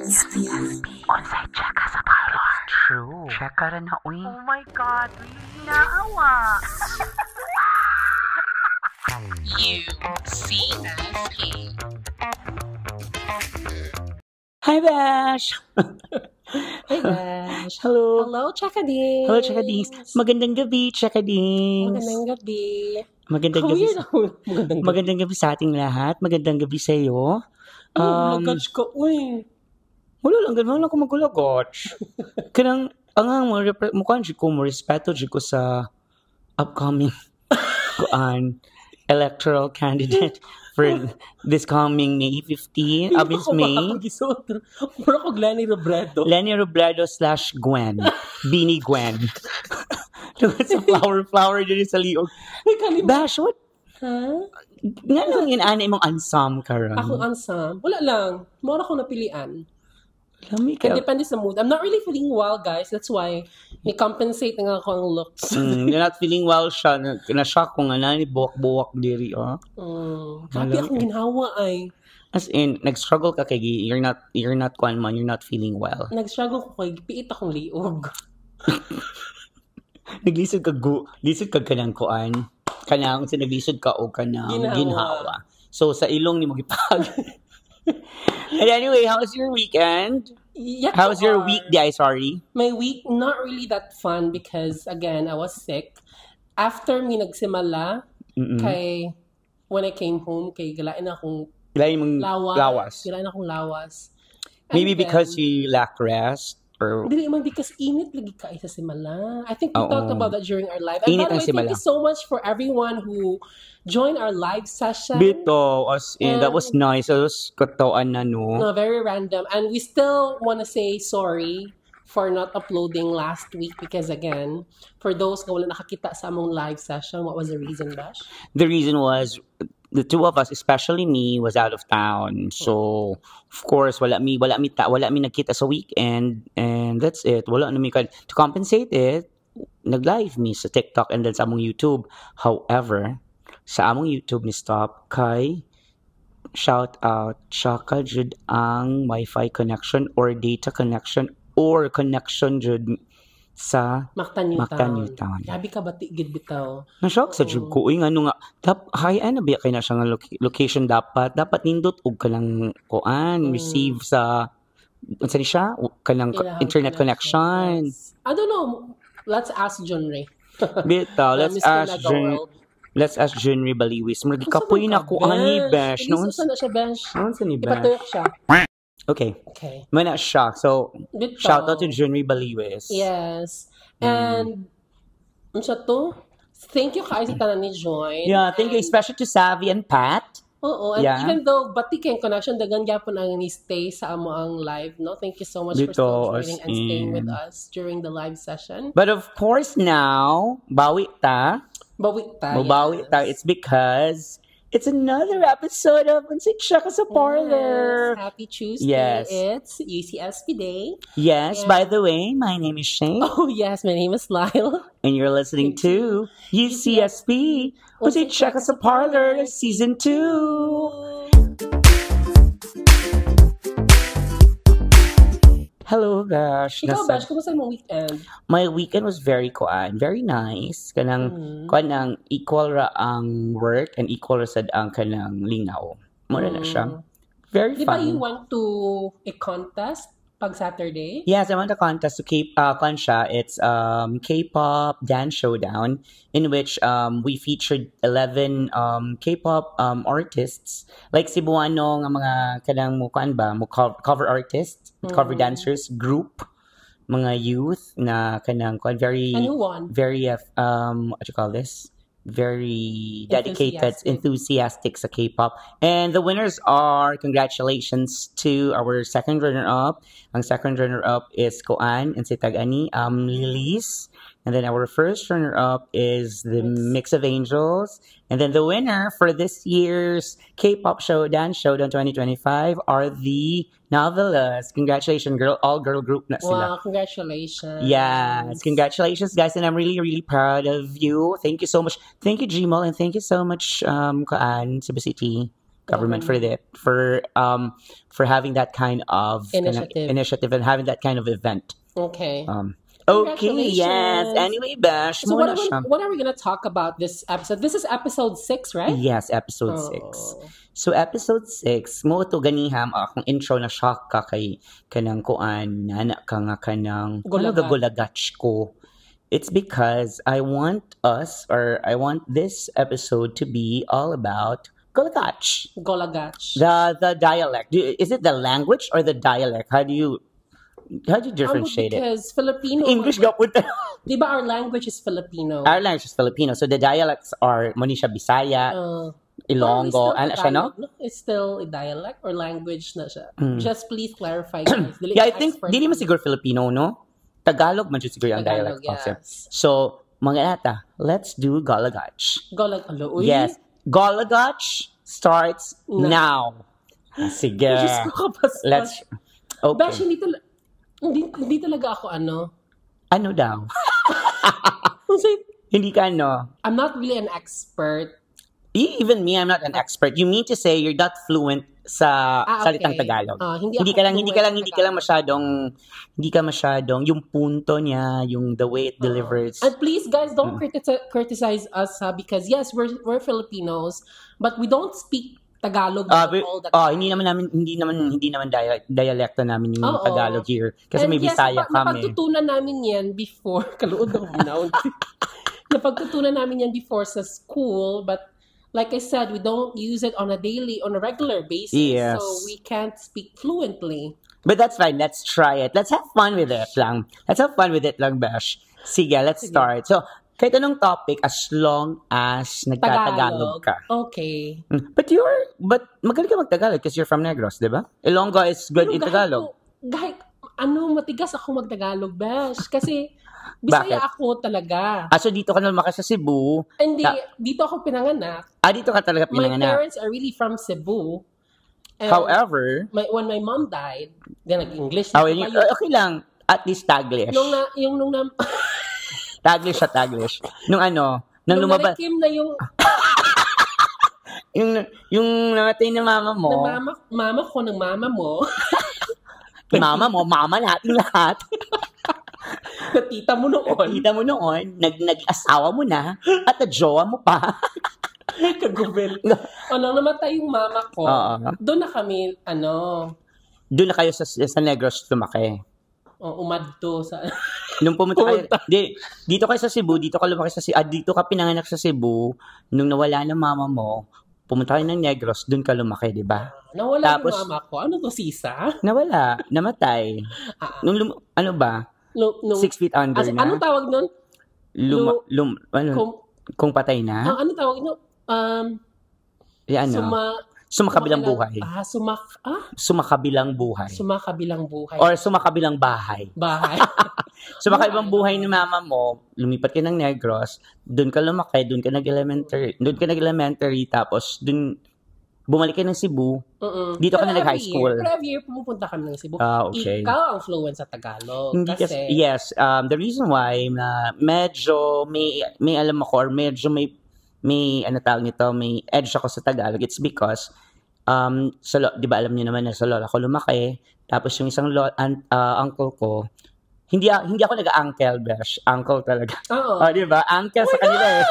Onsay check ka sa parlor. True. Check ka rin na, uy. Oh my God, really naawa. UCSP. Hi, Bash! Hey, Bash. Hello. Hello, Chakadings. Hello, Chakadings. Magandang gabi, Chakadings. Magandang gabi. Magandang How gabi. weird ako. Magandang gabi sa ating lahat. Magandang gabi sa iyo. Nag-catch ka, uy. Wala lang, gano'n ako magulagotch. Kanang, mukhang ko mo respeto ko sa upcoming electoral candidate for this coming May 15, Abis May. Mura ko Lenny Robredo. Lenny Robredo / Gwen. Bini Gwen. Sa flower din sa liog. Bash, what? Ha? Nga lang yun, ana mong ansam ka rin. Akong ansam? Wala lang. Mura ko napilian. Lami ka. Depende sa mood. I'm not really feeling well, guys. That's why ni-compensate nga ako ang looks. You're not feeling well siya. Na-shock ko nga na ni buwak-buwak diri, oh. Happy akong ginhawa ay. As in, nag-struggle ka kay you're not kwan man, you're not feeling well. Nag-struggle ko kay piit akong liog. Naglisod ka kanang kuan. Kanang naglisod ka o kanang ginhawa. So sa ilong ni mo gipag. And anyway, how was your weekend? Yeah, how was your weekday? Sorry. My week, not really that fun because, again, I was sick. After me nagsimala, kay, when I came home, kay galain akong lawas. Galain akong lawas. Maybe because you lack rest? Or... Dili man because init lagi ka sa simala. I think we talked about that during our live. And init by the way, thank you so much for everyone who joined our live session. Bito, as in, that was nice. It was katawan na, no? No, very random. And we still want to say sorry for not uploading last week because, again, for those na wala nakakita sa among live session, what was the reason, Bash? The reason was the two of us, especially me, was out of town. So, of course, wala mi nagkita sa weekend, and that's it. Wala na mi to compensate it. Nag-live mi sa TikTok and then sa among YouTube. However, sa among YouTube ni Stop kay shout out Chaka jud ang Wi-Fi connection or data connection or connection jud sa Mactan Town. Sabi ka ba tigid bitaw? Na-shock sa jud ko. Uy, ano nga, ano ba kay na siya nga location dapat nindot og kanang kuan, receive sa, unsa ni siya? Kanang internet connection. Yes. I don't know. Let's ask John Ray. Bitaw, let's ask Junri Baliwis. Murag kapoy na ko ani Besh. Noon sa na siya Besh. Noon sa ni Besh. Ipatuyok siya. Okay. Man na shock. So, shout out to Junri Baliwis. Yes. And unsa to? Thank you kay sa tanan ni Joy. Yeah, thank you especially to Savvy and Pat. Oo, and even though bati kay connection dagan gyapon ang ni stay sa amo ang live, no? Thank you so much for still joining and staying with us during the live session. But of course now, bawi ta. It's because it's another episode of Unsay Chaka sa Parlor. Yes, happy Tuesday. Yes. It's UCSP Day. Yes, and by the way, my name is Shane. Oh, yes, my name is Lyle. And you're listening to UCSP, Unsay Chaka sa Parlor, Season 2. Hello, Bash. Ikaw, Bash, kumusta mo weekend? My weekend was very nice. Kanang equal ra ang work and equal ra sad ang kanang lingaw. Mura na siya. Very fun. Di ba you went to a contest pag Saturday? Yes, I went to a contest to It's K-pop dance showdown in which we featured 11 K-pop artists like Cebuano nga mga kanang cover artists, cover dancers group, mga youth na kanang very and who won? Very what you call this? Very dedicated, enthusiastic sa K-pop. And the winners are, congratulations to our second runner-up. Ang second runner-up is Koan and si Tag-ani, Lilis. And then our first runner-up is the Mix of Angels. And then the winner for this year's K-pop Dance Showdown 2025 are the Novellas. Congratulations, all-girl group na sila. Wow, congratulations. Yes, congratulations, guys. And I'm really, really proud of you. Thank you so much. Thank you, Gmol, and thank you so much, Kaan, Cebu City. government for that, for having that kind of initiative and having that kind of event. Okay. Okay, yes. Anyway, Bash, so what are we gonna talk about this episode? This is episode 6, right? Yes, episode 6. So episode 6, mo to ganiham akong intro na shock ka kay kanang kuan nana ka nga kanang gulagach ko. It's because I want this episode to be all about Golagach. The dialect. Is it the language or the dialect? How do you differentiate because Filipino. English ga punta. Diba our language is Filipino? Our language is Filipino. So the dialects are Monisha Bisaya, Ilonggo, ano siya, no? It's still a dialect or language na siya. Just please clarify, guys. Yeah, I think dili man siguro Filipino, no? Tagalog man siguro ang dialect concept. Yes. So, mga ata, let's do Golagach. Yes. Golagach starts now. Sige. Let's okay. Bash, hindi talaga ako Ano daw? Hindi ka I'm not really an expert. Even me, I'm not an expert. You mean to say you're not fluent sa salitang Tagalog? Hindi ka lang masyadong yung punto niya, yung the way it delivers. And please, guys, don't criticize us because yes, we're Filipinos, but we don't speak Tagalog all the time. Hindi naman dialekto namin yung Tagalog here. Kasi may Bisaya kami. Napagtutunan namin yan before, napagtutunan namin yan before sa school, but like I said, we don't use it on a regular basis. Yes. So we can't speak fluently. But that's fine. Let's try it. Let's have fun with it lang. Bash. Sige, let's start. So, kahit anong topic as long as nagtatagalog ka. Okay. But magaling ka mag-Tagalog because you're from Negros, di ba? Ilonggo is good in Tagalog. Matigas ako mag-Tagalog, Bash. Kasi Bisaya ako talaga. So dito ka na lumaki sa Cebu? Hindi, dito ako pinanganak. Dito ka talaga pinanganak? My parents are really from Cebu. And however, when my mom died, then nag-English na okay lang. At least Taglish. Taglish. Nung lumabas. Nung na yung yung namatay na mama mo. Mama ko ng mama mo. Mama lahat. Na tita mo noon. Nag-asawa mo na. At na-jowa mo pa. Kagubel. Nung namatay yung mama ko, doon na kami, Doon na kayo sa Negros lumaki. Umadto sa... Nung pumunta kayo, dito kayo sa Cebu, dito ka lumaki dito ka pinanganak sa Cebu, nung nawala ng mama mo, pumunta kayo ng Negros, doon ka lumaki, di ba? Nawala yung mama ko. Ano to, sisa? Nawala. Namatay. Ano ba? 6 feet under na. Anong tawag nun? Kung patay na? Anong tawag nun? Sumakabilang buhay. Sumakabilang buhay. Sumakabilang buhay. Or sumakabilang bahay. Sumakabilang buhay ni mama mo, lumipat ka ng Negros, doon ka lumaki, doon ka nag-elementary, tapos doon bumalik ka ng Cebu. Dito ka na nag-high school. Pero every year pumupunta ka ng Cebu. Okay. Ikaw ang fluent sa Tagalog. Hindi kasi yes, the reason why na medyo may alam ako or medyo may may edge ako sa Tagalog, it's because di ba alam niyo naman na sa lola ko lumaki, tapos yung isang uncle ko, hindi ako nag-uncle, Besh. Uncle talaga. Di ba? Uncle sa kanila eh.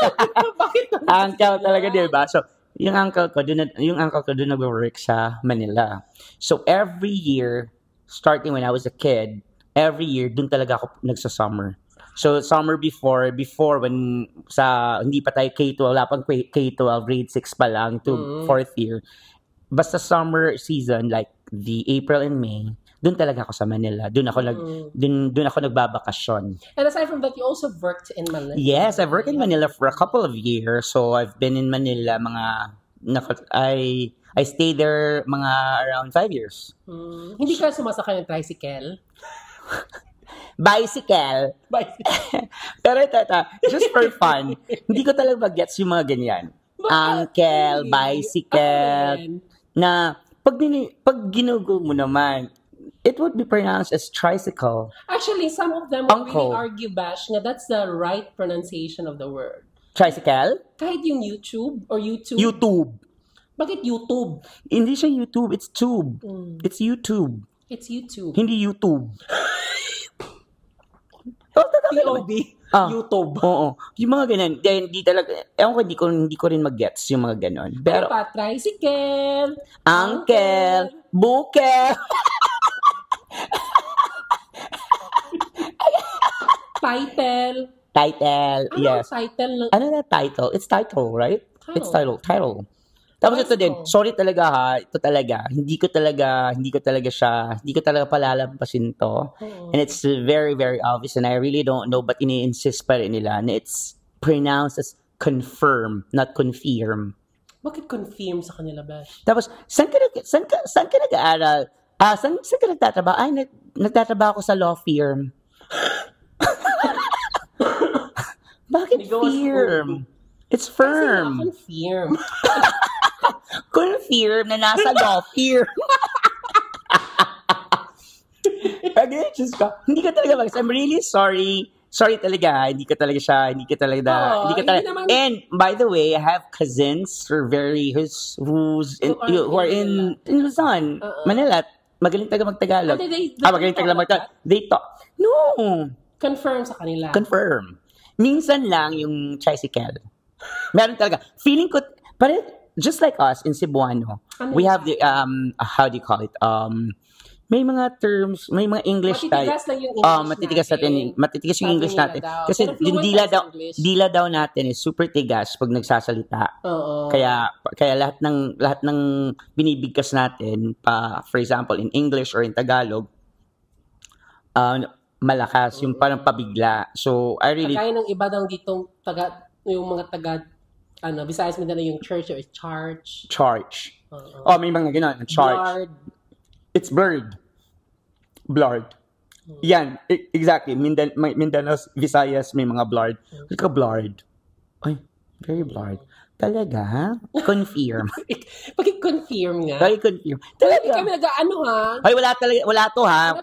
Uncle talaga, di ba? So, yung uncle ko doon nag-work sa Manila. So every year, starting when I was a kid, every year doon talaga ako nagsa-summer. So summer before when hindi pa tayo K-12, wala pang K-12, grade 6 pa lang to 4th year. Basta summer season like the April and May, doon talaga ako sa Manila. Doon ako nagbabakasyon. And aside from that, you also worked in Manila. Yes, I've worked in Manila for a couple of years. So I've been in Manila I stayed there mga around 5 years. Hindi ka sumasakay ng tricycle? Bicycle. Pero just for fun, hindi ko talaga gets yung mga ganyan. Uncle, bicycle. Na pag ginugol mo naman, it would be pronounced as tricycle. Actually, some of them would really argue, Bash, na that's the right pronunciation of the word. Tricycle? Kahit yung YouTube. Bakit YouTube? Hindi siya YouTube, it's Tube. It's YouTube. It's YouTube. Hindi YouTube. YouTube. Oo. Yung mga ganun, hindi talaga, ewan ko, hindi ko rin mag-gets yung mga ganun. Pero, tricycle, uncle, bukel, title, yes. Title? Ano na title? It's title, right? It's title. Tapos ito din, sorry talaga ha, ito talaga, hindi ko talaga palalampasin to. And it's very, very obvious and I really don't know but ini-insist pa rin nila na it's pronounced as confirm, not confirm. Bakit confirm sa kanila, Bash? Tapos, saan ka nag-aaral? Saan ka nagtatrabaho? Ay, nagtatrabaho ko sa law firm. Bakit firm? It's firm. Confirm. Confirm na nasa law firm. Again, just ka. Hindi ka talaga I'm really sorry. Sorry talaga. Hindi ka talaga. And by the way, I have cousins who are in Luzon, Manila. Magaling taga magtagalog. Magaling taga magtagalog. They talk. No. Confirm sa kanila. Confirm. Minsan lang yung tricycle. Meron talaga. Feeling ko, just like us in Cebuano, we have the, how do you call it? May mga terms, may mga English tayo. Matitigas yung English natin. Kasi yung dila daw natin is super tigas pag nagsasalita. Kaya lahat ng binibigkas natin, for example, in English or in Tagalog, malakas, yung parang pabigla. So, I really... Kaya ng iba daw ditong yung mga taga, Visayas Mindanao yung church or charge. May mga gano'n. Charge. It's blurred. Yan, exactly. Mindanao, Visayas, may mga blurred. Blurred. Ay, very blurred. Talaga, ha? Confirm. Bakit confirm nga? Talaga. Kami nag-ano, ha? Ay, wala to, ha?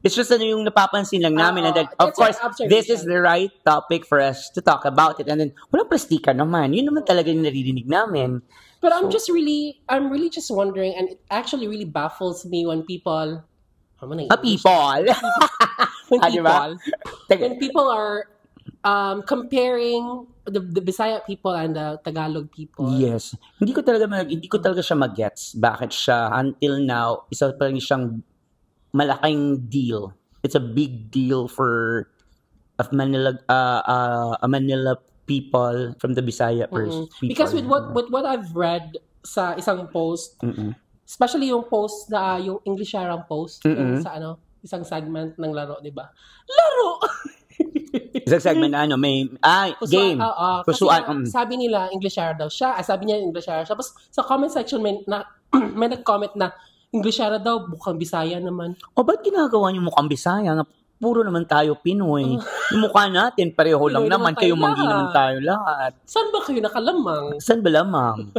It's just yung napapansin lang namin. And then, of course, this is the right topic for us to talk about it. And then, walang plastika naman. Yun naman talaga yung naririnig namin. But I'm really just wondering, and it actually really baffles me when people... When people are comparing the Bisaya people and the Tagalog people. Yes. Hindi ko talaga siya mag-gets. Bakit siya, until now, isa pa rin siyang malaking deal. It's a big deal for Manila people from the Bisaya people. Because with what I've read sa isang post, especially yung post na yung Englisharang post yung sa isang segment ng laro, 'di ba? Laro. Isang segment na may game. Kusuan. Sabi nila Englishara daw siya. Sabi niya Englishara siya. Tapos sa comment section may nag-comment na Englishara daw, mukhang Bisaya naman. Ba't ginagawa niyo mukhang Bisaya? Puro naman tayo Pinoy. Yung mukha natin, pareho lang naman. Kayo manggi naman tayo lahat. Saan ba kayo nakalamang? Saan ba lamang?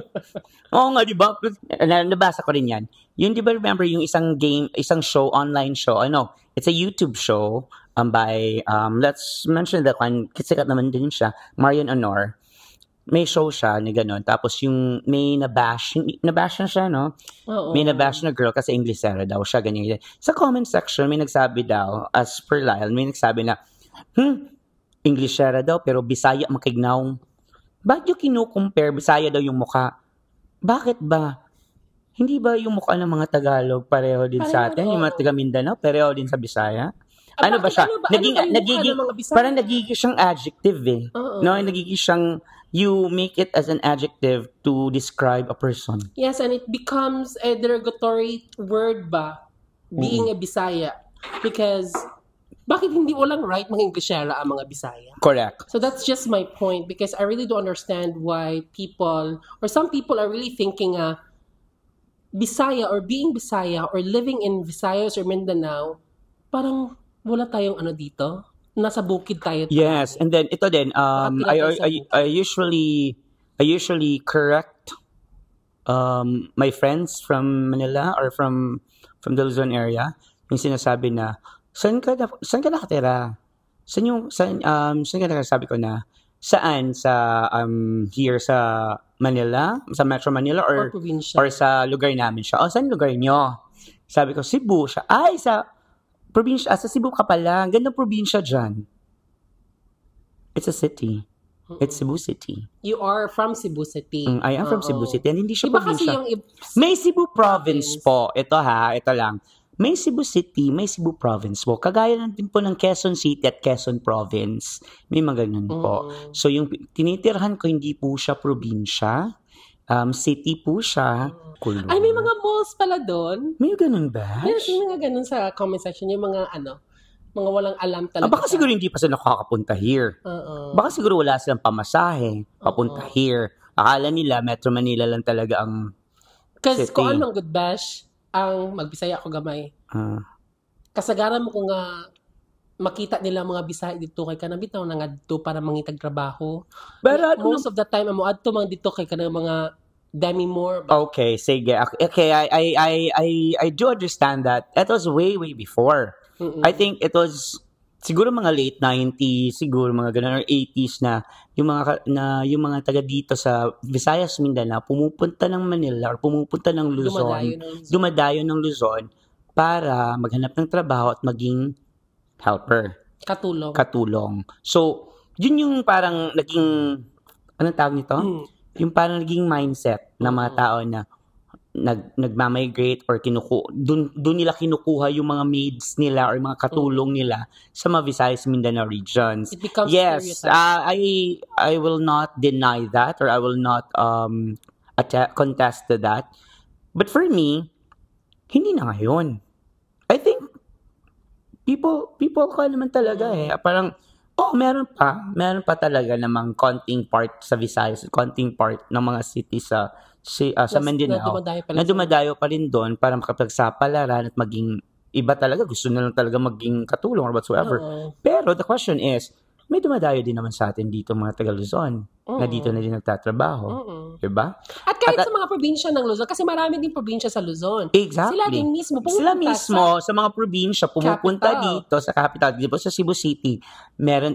Oo nga, di ba? Nabasa ko rin yan. Yun, di ba remember yung isang show, online show, it's a YouTube show by, let's mention that one, kasi naman din siya, Marian Honor. May show siya ni gano'n. Tapos yung may nabash na siya, no? May nabash na girl kasi Englishera daw siya, ganyan. Sa comment section, may nagsabi daw, as per Lyle, may nagsabi na, Englishera daw, pero Bisaya makignaw. Bakit yung kinukumpare, Bisaya daw yung mukha? Bakit ba? Hindi ba yung mukha ng mga Tagalog pareho din sa atin? Yung mga taga Mindanao, pareho din sa Bisaya? Ano ba siya? Parang nagiging siyang adjective eh. No, nagiging siyang you make it as an adjective to describe a person. Yes, and it becomes a derogatory word ba, being a Bisaya. Because, bakit hindi walang right mga Englishera ang mga Bisaya? Correct. So that's just my point, because I really don't understand why people, or some people are really thinking Bisaya or being Bisaya or living in Visayas or Mindanao, parang wala tayong dito. Nasa bukid tayo. Yes, and then ito din I usually correct my friends from Manila or from the Luzon area, yung sinasabi na saan ka nakatira? Saan ka nakatira? Sabi ko na Saan? Here sa Manila? Sa Metro Manila? Or probinsya? Or sa lugar namin siya? Saan lugar nyo? Sabi ko, Cebu siya. Ay, sa probinsya. Sa Cebu ka pala. Gandang probinsya dyan. It's a city. It's Cebu City. You are from Cebu City. I am from Cebu City. And hindi siya probinsya. Kasi yung may Cebu Province po. Ito lang. May Cebu City, may Cebu Province po. Kagaya lang din po ng Quezon City at Quezon Province. May mga ganun po. So yung tinitirhan ko, hindi po siya probinsya. City po siya. Kulong. Ay, may mga malls pala doon. May ganun ba? Yes, may mga ganun sa comment section. Yung mga mga walang alam talaga. Baka siguro hindi pa sila nakakapunta here. Baka siguro wala silang pamasahe papunta here. Akala nila Metro Manila lang talaga ang Kasi kung anong good bash, ang magbisaya ko gamay. Kasagaran mo kung makita nila mga Bisaya dito kay kanang bitaw na ngadto para mangitag trabaho. But most of the time amo adto man dito kay kanang mga demi more. Okay, sige. Okay, I do understand that. It was way before. I think it was siguro mga late 90s, siguro mga ganun or 80s na yung mga taga dito sa Visayas, Mindanao pumupunta ng Manila or pumupunta ng Luzon, dumadayo ng Luzon para maghanap ng trabaho at maging helper. Katulong. So, yun yung parang naging anong tawag nito? Yung parang naging mindset ng mga tao na nagmamigrate or doon nila kinukuha yung mga maids nila or mga katulong nila sa mga Visayas Mindanao regions. It becomes yes, I will not deny that or I will not contest to that. But for me, hindi na ngayon. I think people ko naman talaga parang meron pa talaga namang konting part sa Visayas, konting part ng mga cities sa Mindanao na dumadayo pa rin doon para makapagsapalaran at maging iba talaga. Gusto na lang talaga maging katulong or whatsoever. Pero the question is, may dumadayo din naman sa atin dito mga taga Luzon na dito na din nagtatrabaho. Diba? At kahit sa mga probinsya ng Luzon, kasi marami din probinsya sa Luzon. Exactly. Sila din mismo sa mga probinsya pumupunta dito sa capital, di ba sa Cebu City. Meron,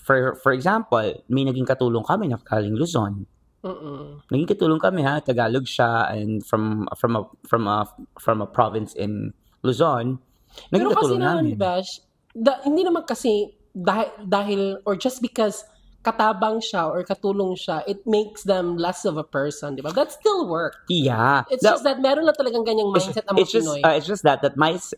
for example, may naging katulong kami na kaling Luzon. Naging katulong kami Tagalog siya and from a province in Luzon. Naging katulong namin. Pero kasi naman, Bash, hindi naman kasi dahil or just because katabang siya or katulong siya, it makes them less of a person, di ba? That still work. Yeah. It's just that meron na talagang ganyang mindset ang mga Pinoy. It's just that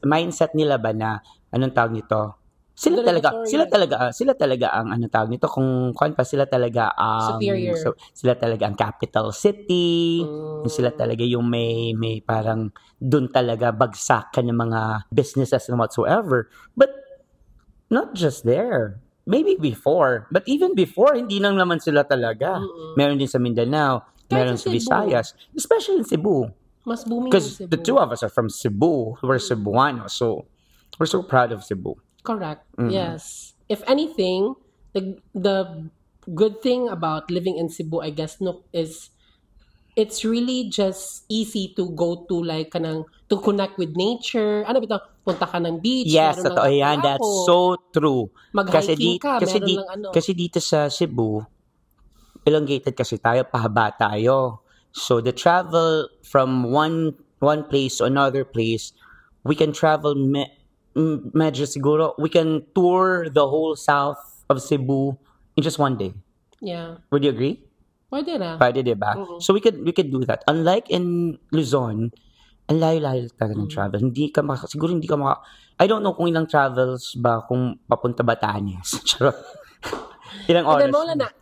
mindset nila ba na, anong tawag nito? Sila talaga ang anong tawag nito, kung sila talaga ang superior. Sila talaga ang capital city. Sila talaga yung may parang doon talaga bagsakan ng mga businesses and whatsoever. But not just there. Maybe before. But even before, hindi nang naman sila talaga. Meron din sa Mindanao. Meron sa Visayas. Especially in Cebu. Mas booming because Cebu. The two of us are from Cebu. We're Cebuano. So, we're so proud of Cebu. Correct. Yes. If anything, the good thing about living in Cebu, I guess, is it's really just easy to go to to connect with nature. Ano bitaw? Punta ka ng beach. Yes, totoo yan. That's so true. Mag-hiking kasi dito sa Cebu, elongated kasi tayo, pahaba tayo. So the travel from one place to another place, we can travel medyo siguro, we can tour the whole south of Cebu in just one day. Yeah. Would you agree? Pwede na. Pwede, diba? So we could do that. Unlike in Luzon, ang layo-layo talaga ng travel. Siguro hindi ka I don't know kung ilang travels ba kung papunta Batanes. Charot. Ilang oras.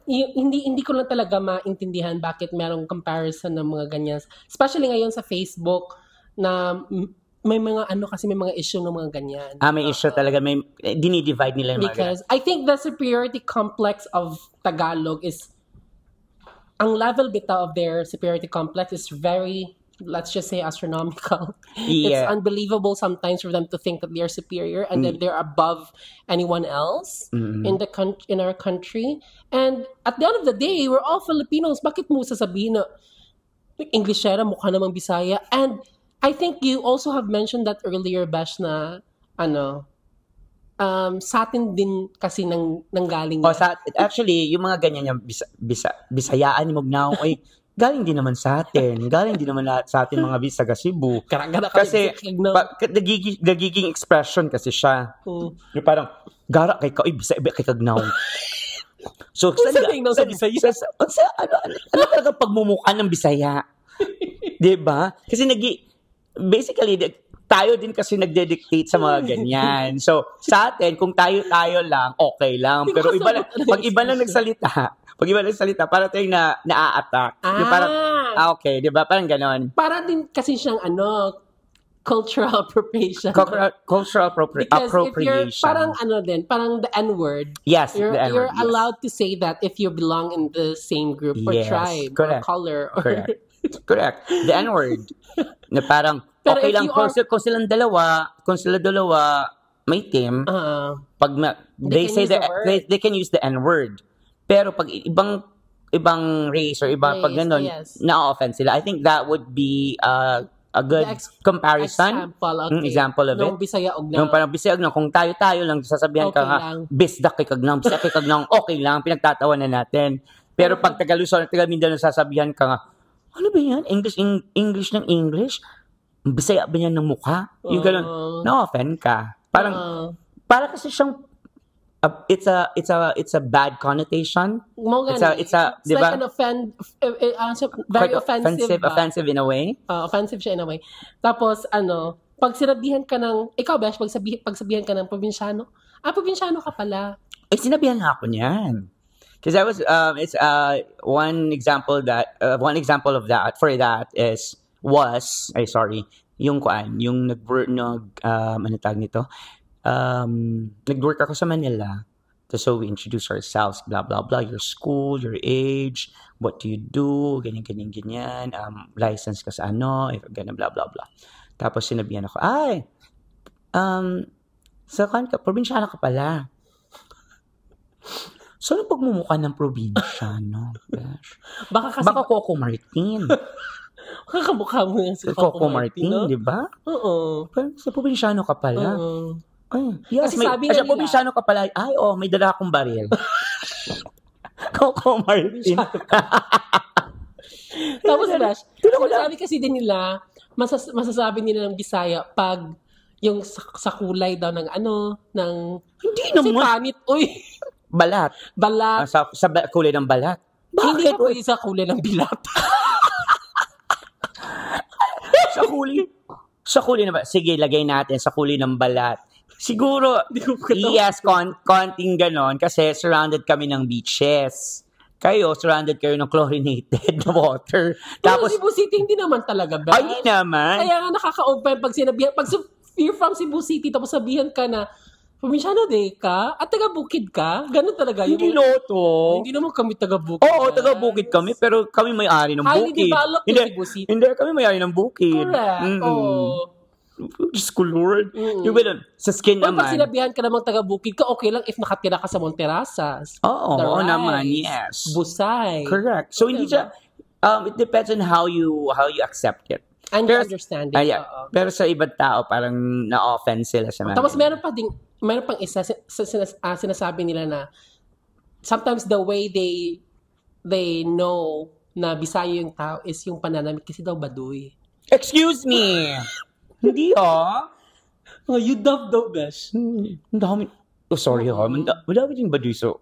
Hindi ko lang talaga maintindihan bakit merong comparison ng mga ganyan. Especially ngayon sa Facebook na may mga kasi may mga issue ng mga ganyan. May issue talaga. May dinidivide nila yung because I think the superiority complex of Tagalog is ang level bitaw of their superiority complex is very, let's just say, astronomical. Yeah. It's unbelievable sometimes for them to think that they're superior and that they're above anyone else in our country. And at the end of the day, we're all Filipinos. Bakit mo sasabihin na Englishera, mukha namang Bisaya? And I think you also have mentioned that earlier, Bash, na sa atin din kasi nanggaling. Actually, yung mga ganyan yung Bisayaan mo na ay galing din naman sa atin. Galing din naman sa atin mga Bisaga Cebu. Kasi nagiging expression kasi siya. Yung parang gara kay ka kay Kagnaw. So ano talaga pagmumukha ng Bisaya? 'Di ba? Kasi basically tayo din kasi nagde-dictate sa mga ganyan. So, sa atin, kung tayo lang, okay lang. Pero pag iba lang nagsalita, para tayong na-a-attack. Yung parang, okay, di ba? Parang ganon. Para din kasi siyang cultural appropriation. Cultural appropriation. If you're, parang the N-word. Yes, you're the N-word. You're allowed to say that if you belong in the same group or tribe or color. Correct. The N-word. Na parang, okay lang kung sila dalawa may team, pag they say that they can use the N-word. Pero pag ibang race or pag ganun, na-offend sila. I think that would be a good comparison. Example of it. Nung parang Bisaya Ognaw, kung tayo lang, sasabihan ka nga, Bisdak kay Kagnaw, Bisdak kay Kagnaw, okay lang, pinagtatawa na natin. Pero pag taga Luzon, taga Mindanao, sasabihan ka nga, ano ba yan? English ng English? Bisaya ba yan ng mukha? Yung gano'n, na-offend ka. Parang kasi siyang, it's a bad connotation. It's like an very offensive in a way. Offensive siya in a way. Tapos, pag sinabihan ka ng, ikaw Besh, pag sabihan ka ng probinsyano, probinsyano ka pala. Sinabihan ako niyan. Because I was, it's one example of that yung ano tag nito, nag-work ako sa Manila, so we introduce ourselves, blah blah blah, your school, your age, what do you do, ganyan, license ka sa if ganyan, blah blah blah. Tapos sinabihan ako, sa probinsyano ka pala. So, ano pagmumukha ng probinsya, no? Baka Coco Martin. Kakamukha mo yan si Coco Martin, no? Di ba? Oo. Sa probinsyano ka pala. Yes, kasi sabi nga nila, probinsyano ka pala. May dala akong baril. Coco Martin. Tapos, Besh, sabi kasi din nila, masasabi nila ng Bisaya, pag yung sa kulay daw ng hindi naman. Panit, Balat. Sa kulay ng balat. Bakit? Hindi ba pwede sa kulay ng bilat? Sa kulay ng balat. Sige, lagay natin sa kulay ng balat. Siguro, yes, konting ganon kasi surrounded kami ng beaches. Surrounded kayo ng chlorinated water. Tapos, Cebu City, hindi naman talaga ba? Ay, naman. Kaya nga nakaka-open pag sinabihan, pag you're from Cebu City, tapos sabihan ka na, probinsyano day ka? At taga-Bukid ka? Ganun talaga yun. Hindi loto. Hindi naman kami taga-Bukid. Oo, taga-Bukid kami, pero kami may-ari ng Bukid. Highly developed in Cebu City. Hindi, kami may-ari ng Bukid. Correct. Diyos ko, Lord. Yung ba sa skin naman. Pag sinabihan ka namang taga-Bukid ka, okay lang if nakatira ka sa Monterasas. Oo naman, yes. Busay. Correct. So, hindi siya, it depends on how you accept it. And your understanding. Pero sa ibang tao, parang na-offend sila sa mga. Tapos meron pang isa sinasabi nila na sometimes the way they know na Bisaya yung tao is yung pananamit kasi daw baduy. Excuse me. Hindi you dub daw, Besh. Ang dami. Sorry madami ding baduy sa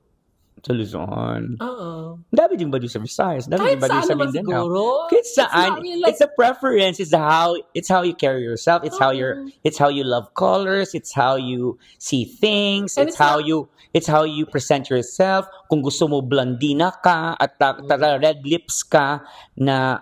Luzon. Oo. Dami ding baduy sa Visayas. Dami ding baduy sa Mindanao. Kahit saan. It's a preference. It's how you carry yourself. It's how you love colors. It's how you see things. It's how you present yourself. Kung gusto mo blondina ka at red lips ka na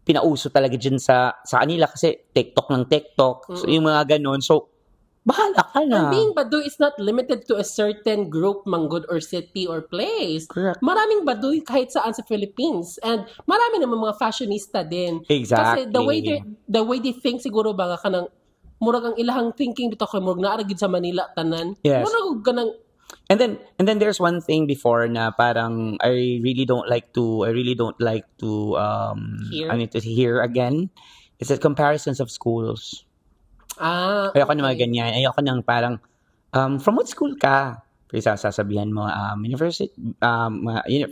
pinauso talaga dyan sa kanila kasi TikTok ng TikTok. So, yung mga ganun. So, bahala ka na. And being baduy is not limited to a certain group, manggod, or city, or place. Correct. Maraming baduy kahit saan sa Philippines. And marami naman mga fashionista din. Exactly. Kasi the way they think siguro ba ka ng murag ang ilahang thinking dito kay murag naaragid sa Manila tanan. Yes. Murag ganang. And then there's one thing before na parang I really don't like to I need to hear again. It's the comparisons of schools. Okay. Ayoko ng mga ganyan. Ayoko ng parang From what school ka? Kasi sasabihan mo, university,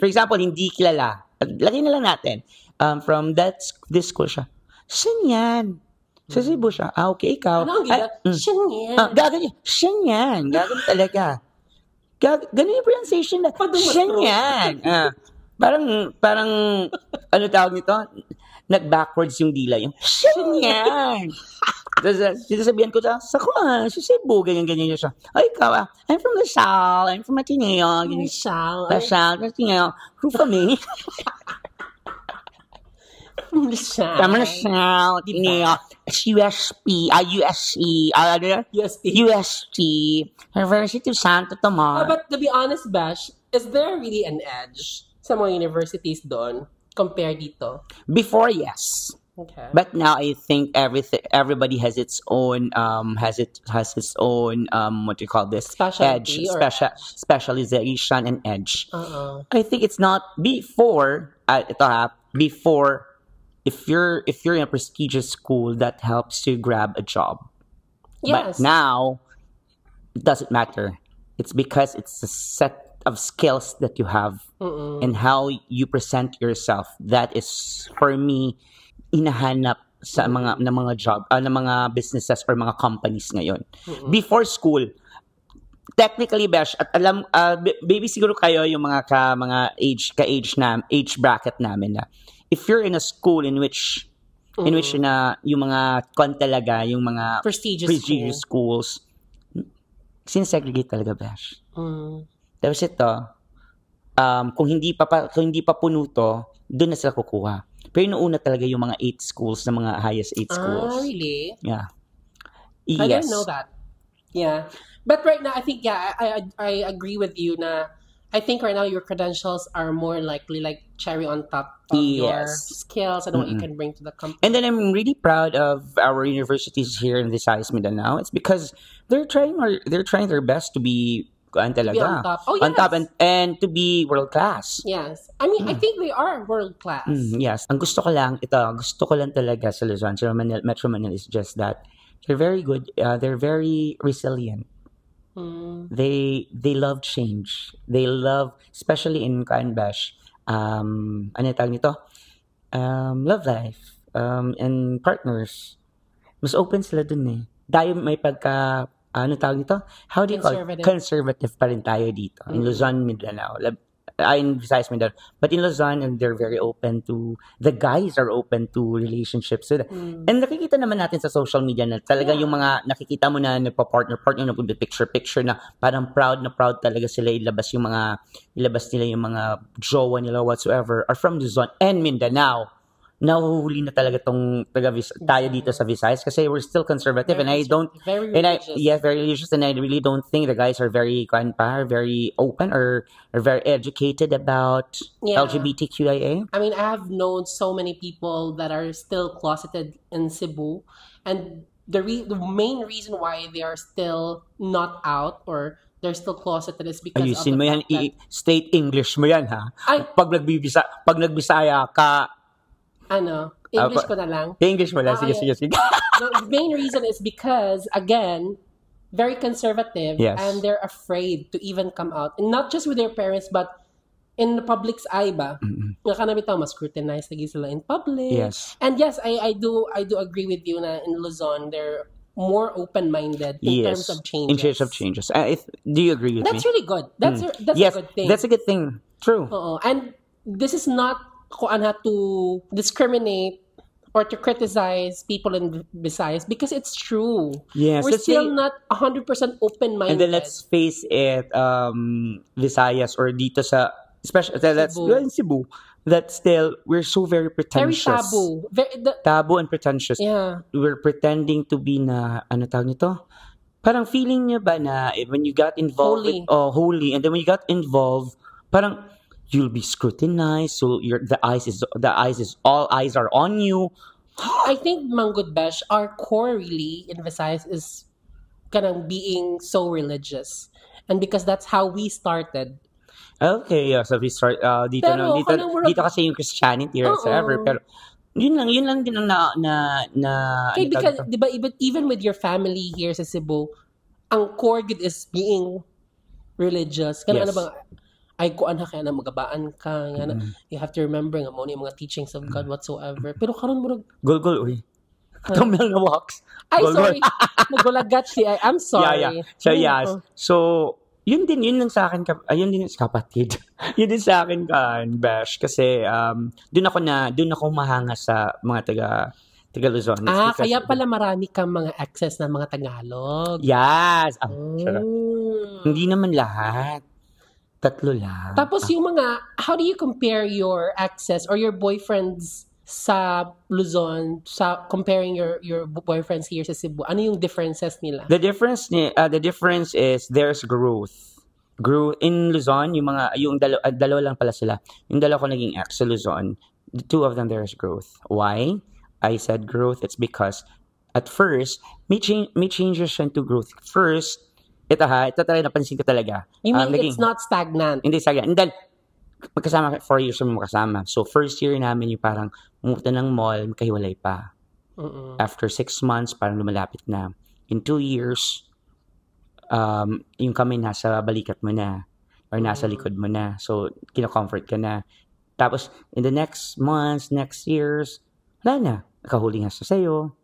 for example, hindi kilala. Lagay na lang natin. From this school siya. Saan yan? Sa Cebu siya. Okay, ikaw. Ano ang gila? Saan yan? Gagan yan. Saan yan? Gagan talaga. Ganun yung pronunciation na. Saan yan? Parang, ano tawag nito? Nag-backwards yung dila. Yung, saan yan? Sinasabihan ko sa Cebu, ganyan-ganyan siya. Ay, ikaw, I'm from Lasal, I'm from Ateneo. Lasal, Ateneo. Who from me? From Lasal. From Lasal, Ateneo. USP, UST, University of Santo Tomas. But to be honest, Bash, is there really an edge sa mga universities doon compared dito? Before, yes. Okay. But now I think everybody has its own has its own what do you call this, specialty edge, specialization and edge. I think it's not before before if you're in a prestigious school that helps you grab a job. Yes. But now it doesn't matter. It's because it's a set of skills that you have and how you present yourself. That is for me hinahanap sa mga job, ng mga businesses or mga companies ngayon. Before school, technically, Besh, at alam, baby siguro kayo yung mga age bracket namin na if you're in a school in which na yung mga talaga, yung mga prestigious schools, sinesegregate talaga, Besh. Tapos ito, kung hindi pa puno to, doon na sila kukuha. Pero inuuna talaga yung mga 8 schools na mga highest 8 schools. Really? Yeah. Yes. I didn't know that. Yeah. But right now, I think, I agree with you na I think right now your credentials are more likely like cherry on top of your skills and what you can bring to the company. And then I'm really proud of our universities here in Visayas Mindanao. It's because they're trying their best to be on top. Oh, yes. On top and to be world class. Yes. I mean, I think they are world class. Yes. Ang gusto ko lang talaga sa Luzon, sa Metro Manila is just that they're very good. They're very resilient. They love change. They love, especially in Kanbash, ano tawag nito? Love life, and partners. Mas open sila dun eh. Tayo may pagka, ano tawag nito? How do you call it? Conservative pa rin tayo dito. In Luzon, Mindanao. In Visayas, Mindanao. But in Luzon, and they're very open to, the guys are open to relationships. And nakikita naman natin sa social media na talaga yung mga, nakikita mo na nagpa-partner, na picture na parang proud talaga sila ilabas nila yung mga jowa nila whatsoever are from Luzon and Mindanao. Nahuhuli na talaga tayo dito sa Visayas kasi we're still conservative very religious and I really don't think the guys are very open or very educated about LGBTQIA. I mean, I have known so many people that are still closeted in Cebu, and the main reason why they are still not out or they're still closeted is because ayusin mo yan, state English mo yan ha. Pag nagbisaya ka, English ko na lang. English mo lang. Sige. The main reason is because, again, very conservative and they're afraid to even come out. And not just with their parents, but in the public's eye ba? Nakanabitaw, mas scrutinized lagi sila in public. Yes. And yes, I do agree with you na in Luzon, they're more open-minded in terms of changes. In terms of changes. Do you agree with me? That's really good. That's a good thing. That's a good thing. True. And this is not to discriminate or to criticize people in Visayas because it's true. Yes, we're still not 100% open-minded. And then let's face it, Visayas or dito sa, especially in Cebu, that still we're so very pretentious. Very taboo. Taboo and pretentious. Yeah. We're pretending to be na ano tawag nito? Parang feeling niyo ba na when you got involved holy, and then when you got involved, parang you'll be scrutinized, so all eyes are on you. I think Manggod Besh, our core really in Visayas is kind of being so religious, and because that's how we started. Okay, so we start dito kasi yung Christianity forever, pero yun lang din ang na okay, because diba even with your family here sa Cebu, ang core good is being religious. Kaya ano bang, ay kuan ha kaya na magabaan ka, nga na, you have to remember nga mo yung mga teachings of God whatsoever. Pero karon mo Gulgul, uy. Tumel na wax. Ay, sorry. Nagulagat siya. I'm sorry. So, yes. So, yun lang sa akin, yun din sa kapatid. Yun din sa akin, Besh. Kasi, doon ako mahanga sa mga taga Luzon. Kaya pala marami kang mga access na mga Tagalog. Yes. Hindi naman lahat. 3 lang. Tapos yung mga, how do you compare your access or your boyfriends sa Luzon, sa comparing your boyfriends here sa Cebu? Ano yung differences nila? The difference is there's growth. In Luzon, yung dalawa lang pala sila. Yung dalawa ko naging ex sa Luzon, the 2 of them there's growth. Why? I said growth. It's because at first may changes siya to growth. First, ito talaga napansin ko talaga. You mean it's not stagnant? Hindi stagnant. And then magkasama 4 years mo magkasama. So first year namin yung parang pumunta ng mall, kahiwalay pa. After 6 months, parang lumalapit na. In 2 years, yung kami nasa balikat mo na or nasa likod mo na. So, kino-comfort ka na. Tapos, in the next months, next years, wala na. Nakahuli nga sa sayo.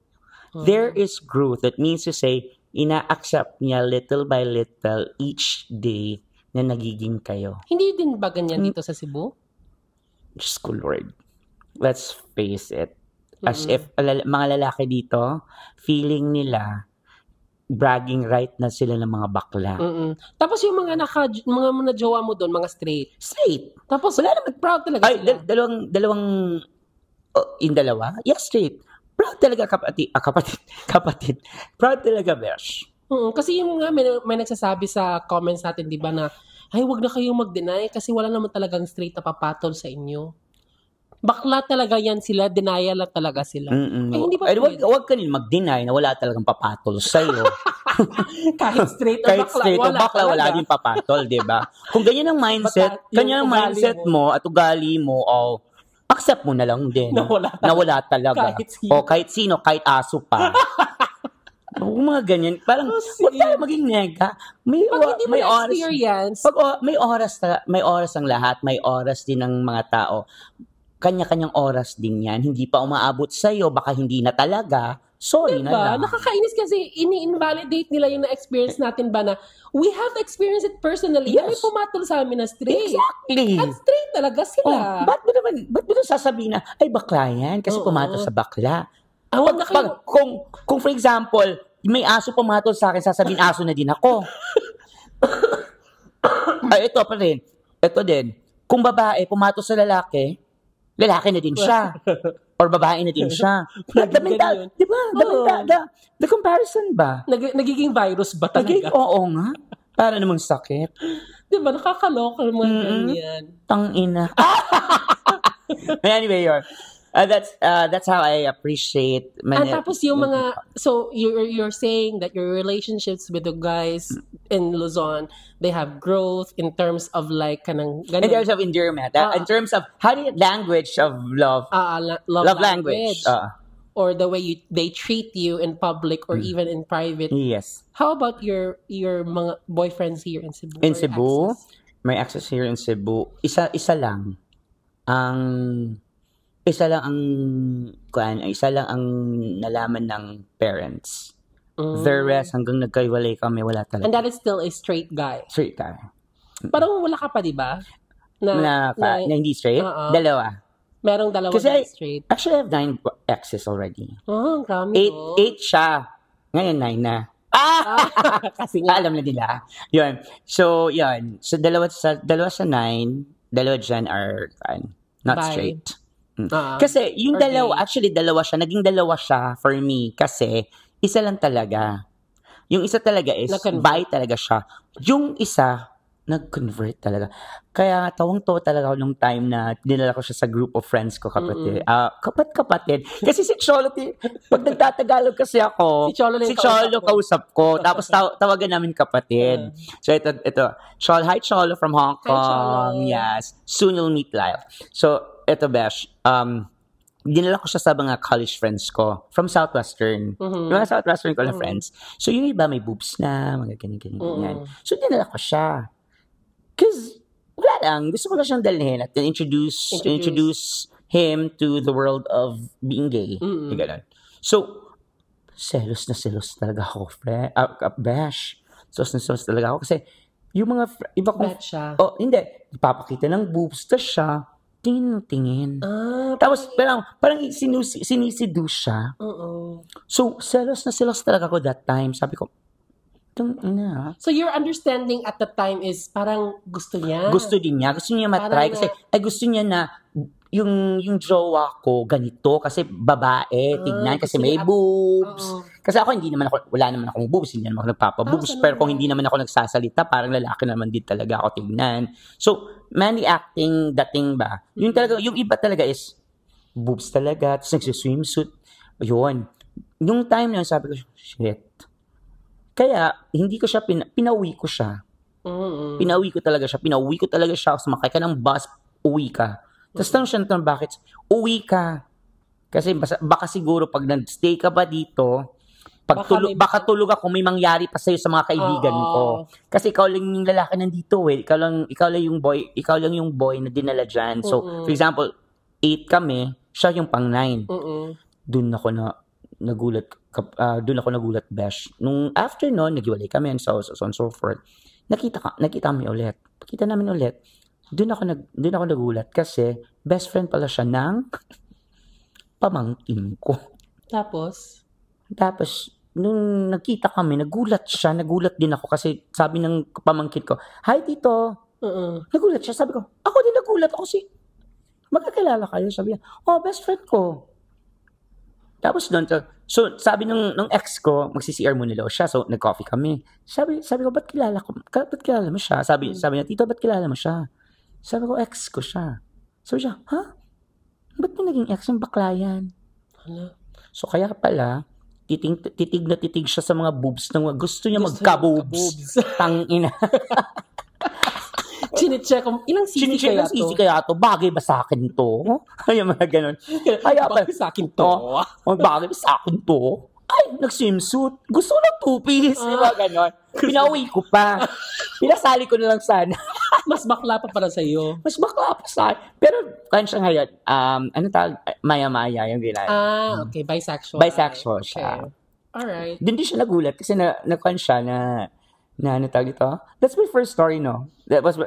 There is growth. That means to say, ina-accept niya little by little each day na nagiging kayo. Hindi din ba ganyan dito sa Cebu? Diyos ko, Lord. Let's face it. As if mga lalaki dito, feeling nila bragging right na sila ng mga bakla. Tapos yung mga najowa mo doon, mga straight. Tapos wala naman, proud talaga sila. Dalawang yung dalawa? Yes, straight. Proud talaga kapatid. Proud talaga, Besh. Kasi yung nga, may nagsasabi sa comments natin, di ba, na ay, wag na kayong mag-deny kasi wala naman talagang straight na papatol sa inyo. Bakla talaga yan sila, denial lang talaga sila. Ay, hindi ba wag ka rin mag-deny na wala talagang papatol sa'yo. Kahit straight o bakla, wala din papatol, di ba? Kung ganyan ang mindset, mo at ugali mo, accept mo na lang din. Na wala talaga. Kahit sino, kahit aso pa. Mga ganyan. Parang, huwag tayo maging nega. May experience. May oras ang lahat. May oras din ng mga tao. Kanya-kanyang oras din yan. Hindi pa umaabot sa'yo. Baka hindi na talaga. Sorry na lang. Nakakainis kasi ini-invalidate nila yung na-experience natin ba na we have experienced it personally. Yes. May pumatol sa amin na straight. Exactly. At straight talaga sila. Ba't mo sasabihin na, ay bakla yan? Kasi pumatol sa bakla. Kung for example, may aso pumatol sa akin, sasabihin aso na din ako. Ay, ito pa rin. Ito din. Kung babae pumatol sa lalaki na din siya. Or babae na din siya. Di ba? The comparison ba? Nagiging virus ba talaga? Oo nga. Para namang sakit. Di ba? Nakakaloka mga ganyan. Tangina. Anyway, that's how I appreciate. Tapos yung mga, so you're saying that your relationships with the guys in Luzon, they have growth in terms of like kanang ganun. In terms of endearment, in terms of how do you language of love, love language, or the way they treat you in public or even in private. Yes. How about your mga boyfriends here in Cebu? In Cebu, my exes here in Cebu, isa lang ang nalaman ng parents. The rest, hanggang nagkaiwalay kami, wala talaga. And that is still a straight guy? Straight guy. Parang wala ka pa, di ba? Na hindi straight? Dalawa. Merong dalawa na straight. Actually, I have 9 exes already. Ang kami. 8 siya. Ngayon, 9 na. Kasi nga, alam na nila. Yun. So, yun. So, dalawa sa 9, dalawa dyan are not straight. Kasi yung dalawa naging dalawa siya for me kasi isa lang talaga. Yung isa talaga is bi talaga siya. Yung isa nag-convert talaga. Kaya tawang-tawa talaga ako nung time na dinala ko siya sa group of friends ko, kapatid. Kapatid. Kasi si Cholo, pag nagtatagalog kasi ako, si Cholo kausap ko. Tapos tawagan namin kapatid. So ito. Cholo, hi Cholo from Hong Kong. Yes. Soon you'll meet live. So ito, Besh. dinala ko siya sa mga college friends ko from Southwestern. Yung mga Southwestern ko na friends. So, yung iba may boobs na, mga ganyan. So, dinala ko siya. Because, wala lang. Gusto ko na siyang dalhin at introduce him to the world of being gay. Ganun. So, selos talaga ako, Besh. Selos talaga ako. Kasi, yung mga, iba kong, hindi. Ipapakita ng boobs, tas siya, tingin. Tapos, parang sinisidu siya. So, selos talaga ako that time. Sabi ko, So, your understanding at the time is parang gusto niya? Gusto din niya. Gusto niya matry. Kasi, gusto niya na, yung jowa ko, ganito. Kasi, babae, tignan. Kasi may boobs. Kasi ako, wala naman akong boobs. Hindi naman ako nagpapa-boobs. Pero kung hindi naman ako nagsasalita, parang lalaki naman din talaga ako tignan. So, manly acting, dating ba? Yung iba talaga is, boobs talaga. Tapos nagsiswimsuit. Yun. Yung time na yun, sabi ko, shit. Kaya, hindi ko siya, pinauwi ko siya. Pinauwi ko talaga siya. Sumakay ka ng bus, uwi ka. Tapos tanong siya natin, bakit? Uwi ka. Kasi baka siguro pag nag-stay ka ba dito, baka tulog ako, may mangyari pa sa'yo sa mga kaibigan ko. Kasi ikaw lang yung lalaki nandito eh. Ikaw lang yung boy na dinala dyan. So, for example, 8 kami, siya yung pang 9. Doon ako nagulat, Besh. Nung after nun, naghiwalay kami and so on and so forth. Nakita namin ulit. Pakita namin ulit. Doon ako nagulat kasi best friend pala siya ng pamangkin ko. Tapos, nung nakita kami, nagulat din ako kasi sabi ng pamangkin ko, "Hi, Tito." Nagulat siya. Sabi ko, ako din nagulat ako magkakilala kayo. Sabi niya, best friend ko. Tapos doon, so sabi ng ex ko, magsi-CR muna daw siya. So, nag-coffee kami. Sabi ko, ba't kilala mo siya? Sabi niya, Tito, ba't kilala mo siya? Sabi ko, ex ko siya. Sabi siya, ha? Ba't mo naging ex yung bakla yan? So, kaya pala, titig siya sa mga boobs na gusto niya magka-boobs. Tangina. Chine-check kung ilang sisi kaya to? Bagay ba sa akin to? Ay, mga ganun. Bagay sa akin to? Bagay ba sa akin to? Ay, nag-swimsuit. Gusto ko ng two-piece. Diba, gano'n. Pinauwi ko pa. Pinasali ko na lang sana. Mas bakla pa para sa'yo. Mas bakla pa sa akin. Pero, kaya siya ngayon, ano tawag? Maya-maya yung ginagawa. Okay. Bisexual. Bisexual siya. Okay. Alright. Doon din siya nagulat kasi na-kwan siya na ano tawag ito? That's my first story, no?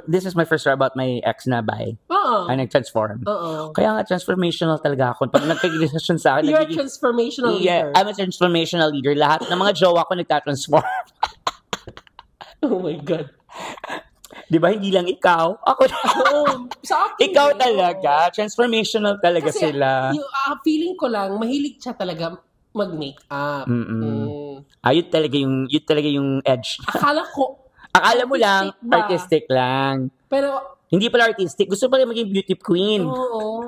This is my first story about my ex na bi. Nag-transform. Kaya nga, transformational talaga ako. Pag nagkagrelasyon sa akin, you're a transformational leader. I'm a transformational leader. Lahat ng mga jowa ko nagtatransform. Oh my God. Di ba? Hindi lang ikaw. Ako na. Sa akin. Ikaw talaga. Transformational talaga kasi sila. Feeling ko lang, mahilig siya talaga mag-makeup. Yun talaga yung edge. Akala mo lang, artistic lang. Pero, hindi pala artistic. Gusto pala maging beauty queen. Oo.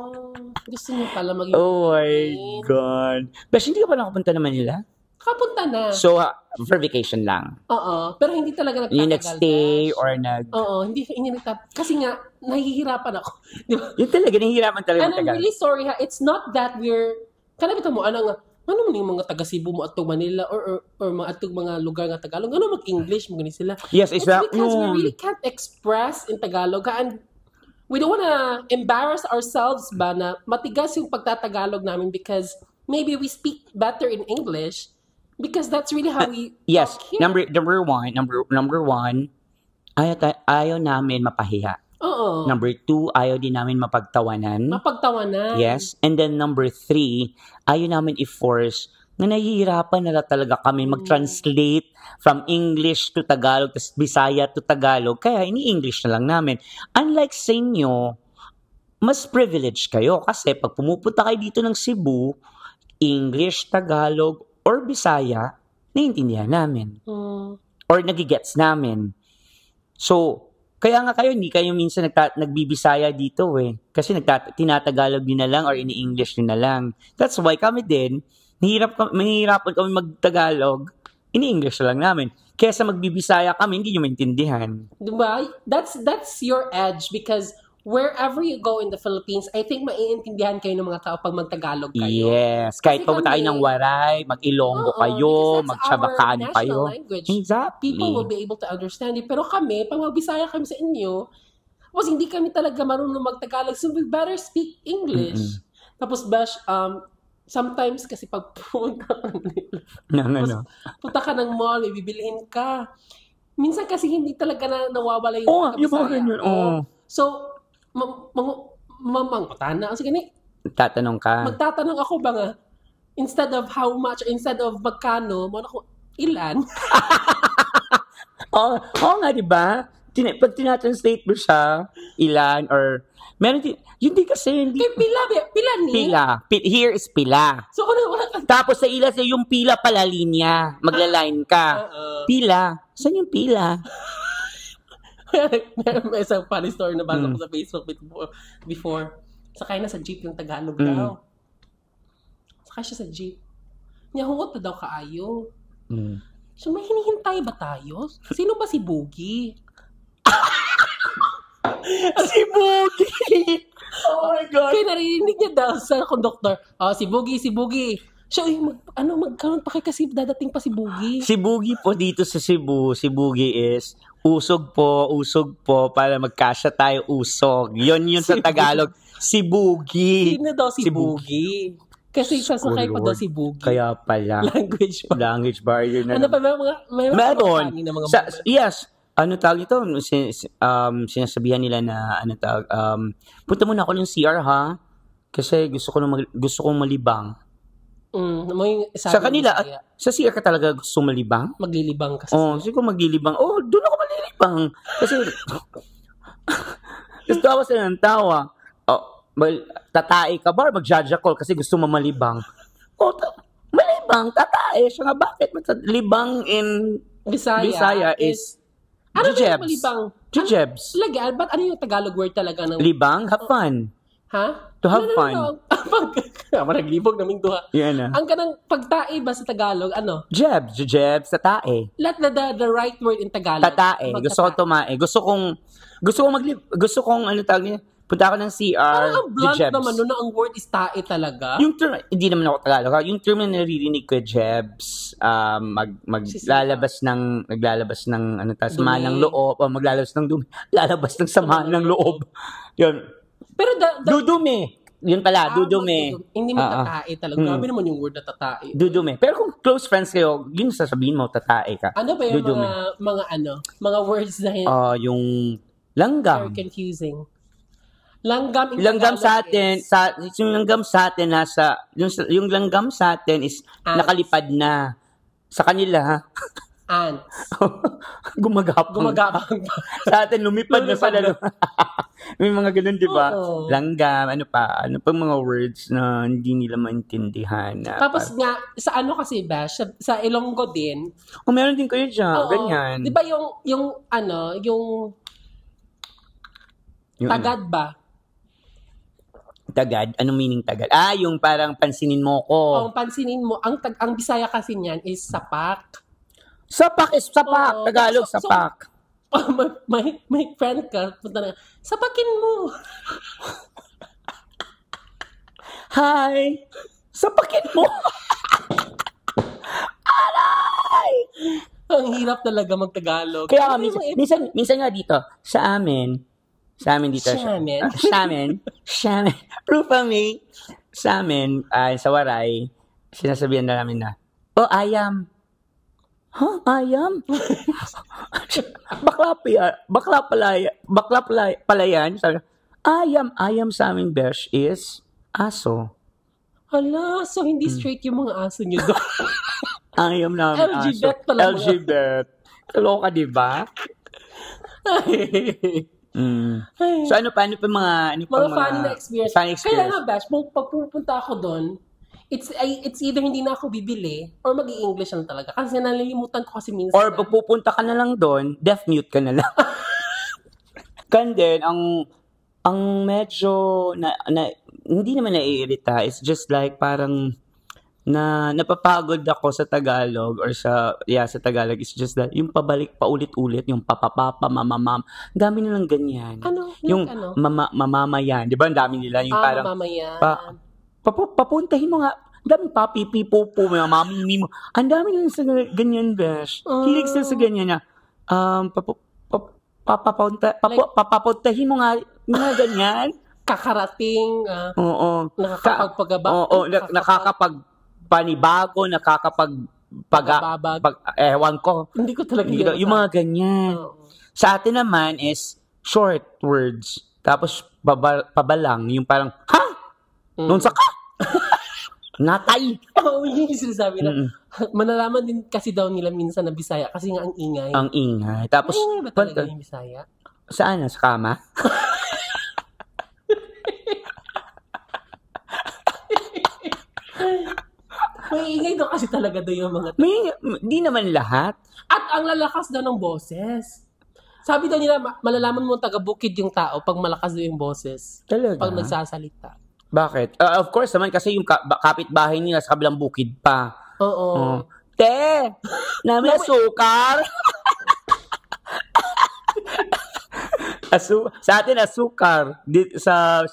Gusto niya pala maging oh my God. Pero hindi ka pa nakapunta na Manila? Kapunta na. So, for vacation lang? Oo. Pero hindi talaga nagtatagal. Yung nag-stay or Oo. Hindi kasi nga, nahihirapan ako. Di ba? Yun talaga, nahihirapan talaga. And I'm really sorry ha. It's not that kanabita mo, ano man yung mga taga Cebu mo atong Manila or mga atong mga lugar nga Tagalog, ano mag-English mo gani sila. Yes, exactly. It's because we really can't express in Tagalog and we don't wanna embarrass ourselves ba na matigas yung pagtatagalog namin because maybe we speak better in English because that's really how we yes, talk here. Number one, ayaw namin mapahiya. Oo. Number 2, ayaw din namin mapagtawanan. Yes. And then number 3, ayaw namin i-force na nahihirapan na talaga kami mag-translate from English to Tagalog, tapos Bisaya to Tagalog. Kaya ini-English na lang namin. Unlike sa inyo, mas privileged kayo kasi pag pumupunta kayo dito ng Cebu, English, Tagalog, or Bisaya, naiintindihan namin. Or nagigets namin. So, kaya nga kayo, hindi kayo minsan nagbibisaya dito eh. Kasi tinatagalog nyo na lang or ini-English nyo na lang. That's why kami din, mahirapan kami mag-Tagalog, ini-English na lang namin. Kaya sa magbibisaya kami, hindi nyo maintindihan. Diba? That's your edge because wherever you go in the Philippines, I think maiintindihan kayo ng mga tao pag mag-Tagalog kayo. Yes. Kahit pumunta kayo ng Waray, mag-Ilonggo kayo, mag-Chabacano kayo. Language. Exactly. People will be able to understand it. Pero kami, pag mag-Bisaya kami sa inyo, tapos hindi kami talaga marunong mag-Tagalog, so we better speak English. Tapos, Bash, sometimes kasi pag punta ka ng mall, bibilihin ka. Minsan kasi hindi talaga nawawala yung Bisaya. So, mamangutana. Sige ni. Tatanong ka. Magtatanong ako ba nga, instead of how much, instead of magkano, ilan? Oo nga, di ba? Pag tinatranslate mo siya, ilan, or, meron hindi kasi, hindi. Pila ni? Pila. Here is pila. So, tapos sa ilas, yung pila pala linya. Magla-line ka. Pila. Saan yung pila? May isang funny story na bago ko sa Facebook before. Sakay na sa jeep yung Tagalog daw. Sakay siya sa jeep. Nyahuot na daw kaayo. So, may hinihintay ba tayo? Sino ba si Boogie? Si Boogie! Oh my God! Kaya narinig niya daw sa conductor, si Boogie. So, magkaroon pa kasi dadating pa si Boogie. Si Boogie po dito sa Cebu, si Boogie is usog po, para magkasya tayo usog. Yun sa Tagalog, si Boogie. Sino daw si Boogie? Kasi sasakay pa daw si Boogie. Kaya pala. Language barrier na. Ano pa ba? Meron. Yes. Ano tawag ito? Sinasabihan nila na, punta muna ako ng CR ha? Kasi gusto kong malibang. Sa kanila, sa CR ka talaga gusto malibang? Maglilibang kasi. Siguro maglilibang. Doon ako malilibang. Kasi, tapos tawa sila ng tawa. Tatae ka ba or mag-judge call kasi gusto mo malibang? Malibang, tatae. Siya nga, bakit? Libang in Bisaya is jujebs. Malibang? Jujebs. Ba't ano yung Tagalog word talaga? Libang, have fun. Ha? To have fun. Naglibog naming duha. Yan na. Ang kanang pagtae ba sa Tagalog, ano? Jujebs, tatae. Let the right word in Tagalog. Tatae. Gusto ko tumae. Gusto kong ano tawag niya? Punta ako ng CR. Ang blunt naman nun na ang word is tae talaga. Yung term, hindi naman ako Tagalog. Yung term na naririnig ko, Jebs, maglalabas ng sama ng loob, o maglalabas ng dumi, lalabas ng sama ng loob. Yun. Pero dudumi. Yun pala, dudumi. Hindi mo tatae talaga. Grabe naman yung word na tatae. Dudumi. Pero kung close friends kayo, yun sasabihin mo, tatae ka. Ano ba yung mga words na yung langgam. Very confusing. Langgam sa atin, yung langgam sa atin yung langgam sa atin is ants. Nakalipad na. Sa kanila, ants. Gumagapang. Sa atin lumipad na pala. May mga ganun, 'di ba? Langgam, ano pa mga words na hindi nila maintindihan. Tapos nga sa kasi Bash, sa Ilonggo din. Meron din kayo diyan, ganyan. 'Di ba yung tagad ba? Tagad? Anong meaning tagad? Yung parang pansinin mo ko. Pansinin mo. Ang Bisaya kasi niyan is sapak. Sapak is sapak. Tagalog, sapak. May friend ka, punta na, sapakin mo. Hi! Sapakin mo! Aray! Ang hirap talaga mag-Tagalog. Kaya minsan nga dito, sa amin dito. Shaman. Rupa May. Sa amin, sa Waray, sinasabihan na namin na, ayam. Ayam? Bakla pala yan. Sabi, ayam sa amin, Besh, is aso. Hala, so hindi straight yung mga aso nyo doon. Ayam namin aso. LGBT talaga. LGBT. Kaloka, diba? So ano pa mga funny na experience. Kaya nga, Bash, pag pupunta ako doon, it's either hindi na ako bibili or mag-i-English lang talaga. Kasi nalilimutan ko kasi minsan. Or pag pupunta ka na lang doon, deaf mute ka na lang. Then, ang medyo na hindi naman naiirita, it's just like parang na napapagod ako sa Tagalog or sa Tagalog is just that yung pabalik paulit-ulit yung papapapa mamamam dami nilang ganyan yung mamamayan di ba ang dami nila yung parang mamamayan papuntahin mo nga dami papi pipo po mami mo ang dami nilang sa ganyan besh hilig sila sa ganyan na papapuntahin mo nga mga ganyan kakarating nakakapagpagaba nakakapagpanibago, ewan ko. Hindi ko talaga yung mga ganyan. Sa atin naman is short words. Tapos pabalang, yung parang, ha? Nung saka? Natay! Yung sinasabi na. Manalaman din kasi daw nila minsan na Bisaya kasi nga ang ingay. Ang ingay. Tapos, ingay ba talaga yung Bisaya? Saan? Sa kama? May ingay daw kasi talaga daw yung mga... Di naman lahat. At ang lalakas daw ng boses. Sabi daw nila, malalaman mo taga-bukid yung tao pag malakas daw yung boses. Talaga? Pag nagsasalita. Bakit? Of course naman kasi yung kapitbahay nila sa kabilang bukid pa. Oo. Te! Namin asukar! Sa atin, asukar. Sa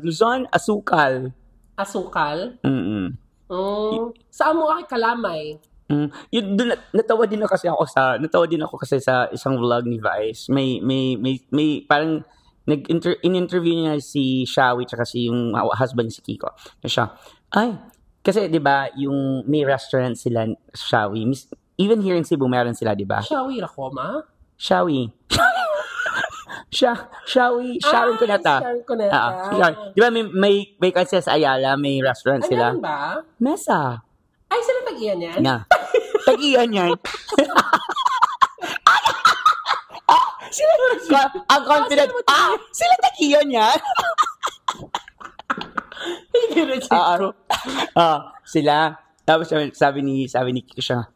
Luzon, asukal. Asukal? Saan mo aki kalamay? Natawa din ako kasi sa isang vlog ni Vice. May parang in-interview niya si Shawi tsaka si yung husband si Kiko. Siya, kasi 'di ba, yung may restaurant sila Shawi. Even here in Cebu meron sila, 'di ba? Shawi Racoma? Shawi. Sharon Cuneta. Di ba may kasi sa Ayala, may restaurant sila. Ano ba? Mesa. Ay, sila tag-iyan yan? Tag-iyan yan. Ang confident. Sila tag-iyan yan. Hindi na sila. Tapos sabi ni Kiko siya,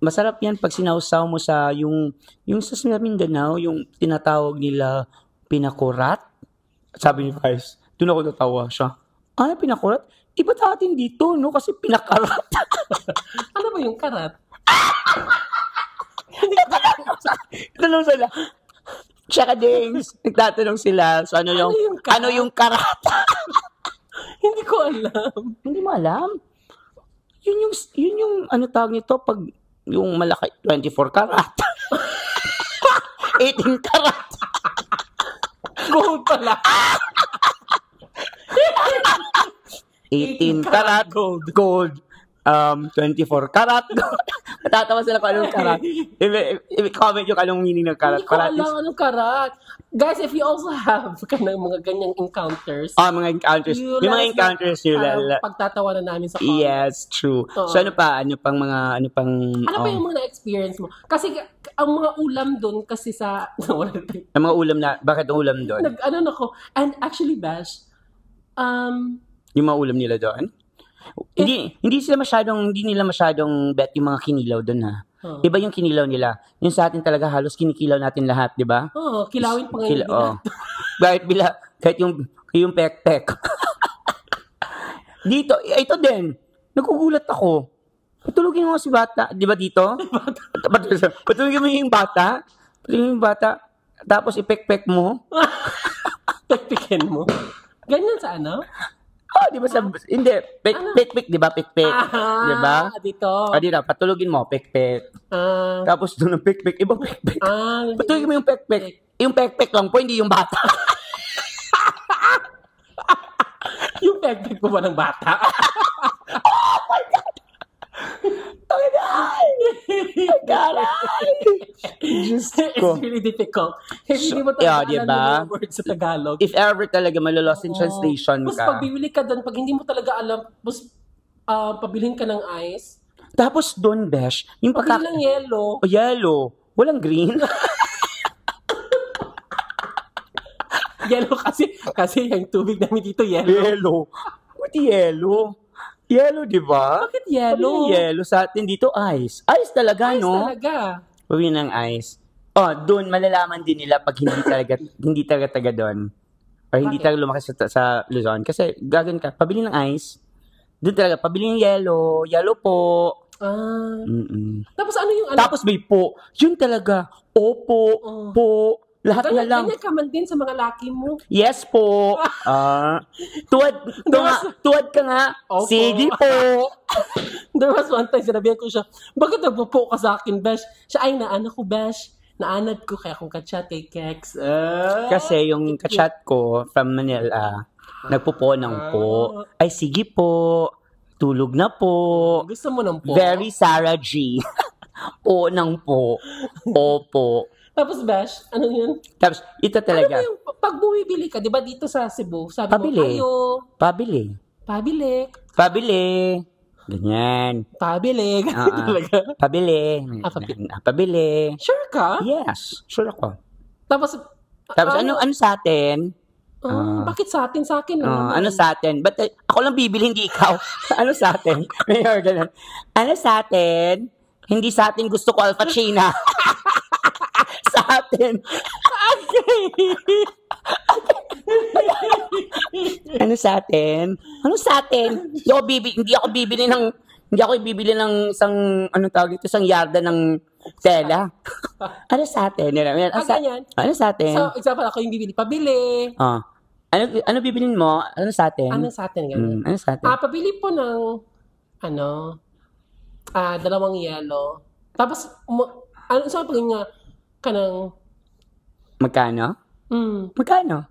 masarap yan pag sinausaw mo sa yung sa Mindanao, yung tinatawag nila pinakurat. Sabi ni Vice, doon ako natawa siya. Pinakurat? Iba atin dito, no? Kasi pinakarat. Ano ba yung karat? Tanong sila. Tsaka dings, nagtatanong sila. So ano yung karat? Hindi ko alam. Hindi mo alam? Yun yung ano tawag nito pag yung malaki, 24 karat. 18 karat. Gold pala. 18 karat gold. 24 karat gold. Matatawa sila kung anong karat. I-comment yung anong meaning ng karat. Hindi ko alam anong karat. Guys, if you also have mga ganyang encounters. Mga encounters. May mga encounters nyo. Pagtatawa na namin sa comment. Yes, true. So ano pa yung mga na-experience mo? Kasi ang mga ulam doon kasi sa... ang mga ulam na... Bakit ang ulam doon? And actually, Bash, yung mga ulam nila doon? Hindi nila masyadong bet yung mga kinilaw doon, ha. Iba yung kinilaw nila. Yung sa atin talaga halos kinikilaw natin lahat, di ba? Kilawin pa ngayon. Kahit yung pek-pek. Dito, ito din. Nagugulat ako. Patulugin mo si bata, di ba dito? Patulugin mo yung bata. Tapos ipek-pek mo. Pek-peken mo? Ganyan sa ano? Di ba hindi, pek-pek, di ba? Pek-pek. Di ba? Dito. Dito, patulugin mo, pek-pek. Tapos doon ang pek-pek, ibang pek-pek. Patulugin mo yung pek-pek. Yung pek-pek lang po, hindi yung bata. Yung pek-pek po ba ng bata? Oh my God! Just It's really difficult. Hindi mo talaga alam yung words sa Tagalog. If ever talaga malolost in translation ka. Tapos pag bibili ka doon, pag hindi mo talaga alam, tapos pabilihin ka ng ice. Tapos doon, Besh, yung pabili ng yellow. Yellow. Walang green. Yellow kasi yung tubig namin dito yellow. Yellow. What yellow? Yellow, di ba? Bakit yellow? Yellow sa atin dito, ice. Ice talaga, no? Ice talaga. Pabili ng ice. Doon, malalaman din nila pag hindi talaga taga doon. Or hindi talaga lumaki sa Luzon. Kasi, gagawin ka, pabili ng ice. Doon talaga, pabili ng yellow. Yellow po. Tapos ano yung... Tapos may po. Yun talaga. Opo. Po. Lahat na lang. Ganyan ka man din sa mga laki mo. Yes po. Tuwad ka nga. Opo. Sige po. There was one time, sinabihan ko siya, bakit nagpupo ka sa akin, besh? Siya, ay, naanak ko, besh. Naanad ko, kaya kung kachat kay Kex. Kasi yung kachat ko from Manila, nagpupo ng po. Ay, sige po. Tulog na po. Gusto mo ng po? Very Sarah G. Po ng po. Opo. Tapos, besh, ano yun? Tapos, ito talaga. Ano yung, pag bumibili ka, di ba dito sa Cebu, sabi Pabili. mo, ayo. Pabili. Ganyan. Pabili. Talaga. Pabili. Pabili. Sure ka? Yes. Sure ako. Tapos ano sa atin? Bakit sa atin? Sa akin naman. Ano sa atin? Ba't ako lang bibili, hindi ikaw? Ano sa atin? Mayor, ganun. Ano sa atin? Hindi sa atin gusto ko Alpha China. Sa atin. Ano sa atin? Hindi ako bibili ng isang tawag dito, isang yarda ng tela. Ano sa atin? Ano sa atin? So, example, ako yung bibili. Pabili. Ano bibilin mo? Ano sa atin? Ano sa atin? Ganun. Ano sa atin? Pabili po ng, dalawang yellow. Tapos, sabi nga, kanang... Magkano? Magkano?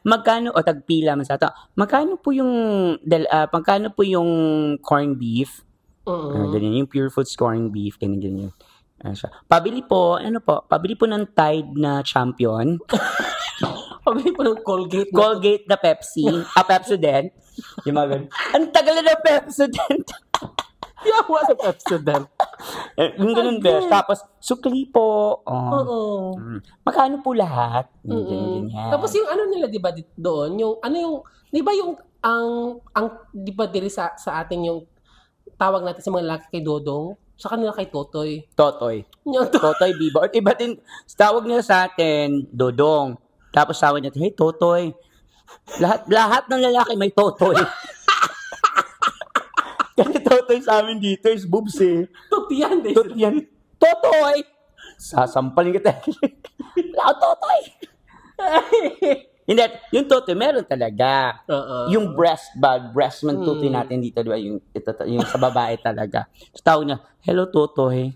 Magkano o tagpila man sa ito? Magkano po yung corned beef? Ganyan yung Pure Foods corned beef, ganyan. Pabili po ng Tide na Champion. Pabili po ng Colgate. Colgate na Pepsi. Pepsodent. Yung mga ganun. Ang tagal na Pepsodent. Yawa sa Pepsodent. Yung ganun, besh. Tapos, sukli po. Magkano po lahat? Ganyan. Tapos yung nila, di ba, doon, di ba yung, di ba, dili sa atin yung tawag natin sa mga laki kay Dodong, sa kanila kay Totoy. Totoy, Bibo. At iba din, tawag nila sa atin, Dodong. Tapos tawag natin, hey, Totoy. Lahat ng lalaki may Totoy. Kasi Totoy sa amin dito is boobs eh. Tutian. Totoy! Sasampalin kita. Totoy! Hindi, yung Totoy, meron talaga. Yung breast man Totoy natin dito, di ba? Yung sa babae talaga. So, tawag niya, hello Totoy.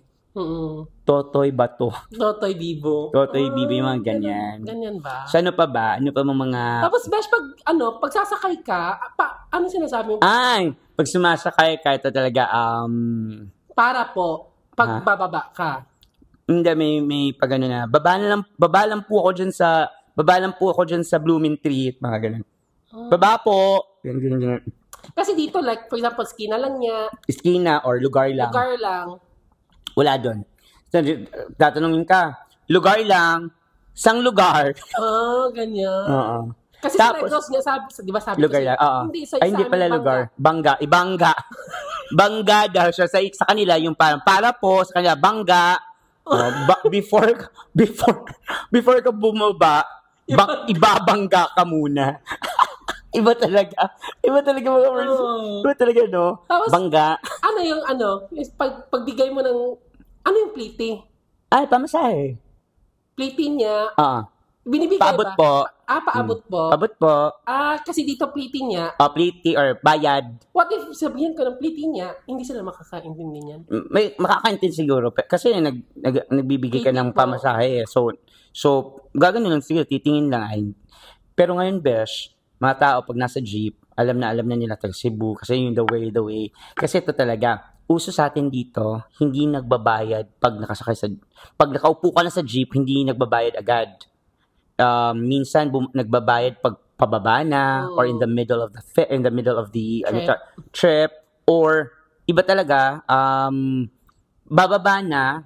Totoy ba to? Totoy Bibo. Yung mga ganyan. Ganyan ba? So, ano pa ba? Ano pa mga... Tapos, besh, pag sasakay ka, ano sinasabi mo? Ay! Pag sumasakay ka, ito talaga, Para po, pag bababa ka. Hindi, may pag ano na, baba lang po ako dyan sa Blooming Tree, mga ganun. Baba po. Ganun. Kasi dito, like, for example, skina lang niya. Skina or lugar lang. Wala doon. So, tatanungin ka, lugar lang, sang lugar. Ganyan. Kasi tapos, di ba sabi lugar lang, hindi pala lugar. Ibangga. Bangga daw siya. Sa kanila, yung para po, sa kanila, bangga. Before ka bumaba, ibabangga ka muna. Iba talaga mga words. Iba talaga, no? Tapos, bangga. Ano yung pagbigay mo ng, ano yung pliti? Ay, pamasahe. Pliti niya, binibigay paabot ba? Po. Paabot po? Paabot po. Kasi dito pliti niya. Pliti or bayad. What if sabihin ko ng pliti niya, hindi sila makakaintindi niyan? May makakaintindi siguro. Kasi nagbibigay ka ng pamasahe. So, gagano lang siguro, titingin lang. Pero ngayon, besh, mga tao pag nasa jeep, alam na nila taga Cebu kasi yung the way. Kasi ito talaga, uso sa atin dito, hindi nagbabayad pag nakaupo ka na sa jeep, hindi nagbabayad agad. Minsan nagbabayad pag pababa na or in the middle of the trip or iba talaga bababa na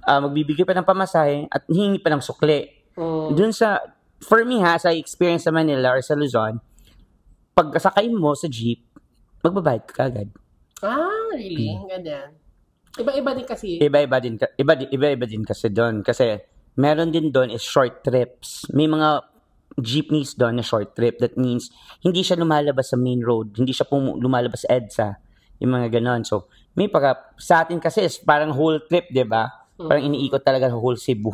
magbibigay pa ng pamasahe at hihingi pa ng sukli. Dun for me sa experience sa Manila or sa Luzon, pag sakay mo sa jeep, magbabayad ka agad. Really? Ganyan. Iba-iba din kasi. Iba din kasi doon. Kasi meron din doon is short trips. May mga jeepneys doon na short trip. That means, hindi siya lumalabas sa main road. Hindi siya lumalabas sa EDSA. Yung mga ganon. So, sa atin kasi, parang whole trip, di ba? Parang iniikot talaga sa whole Cebu.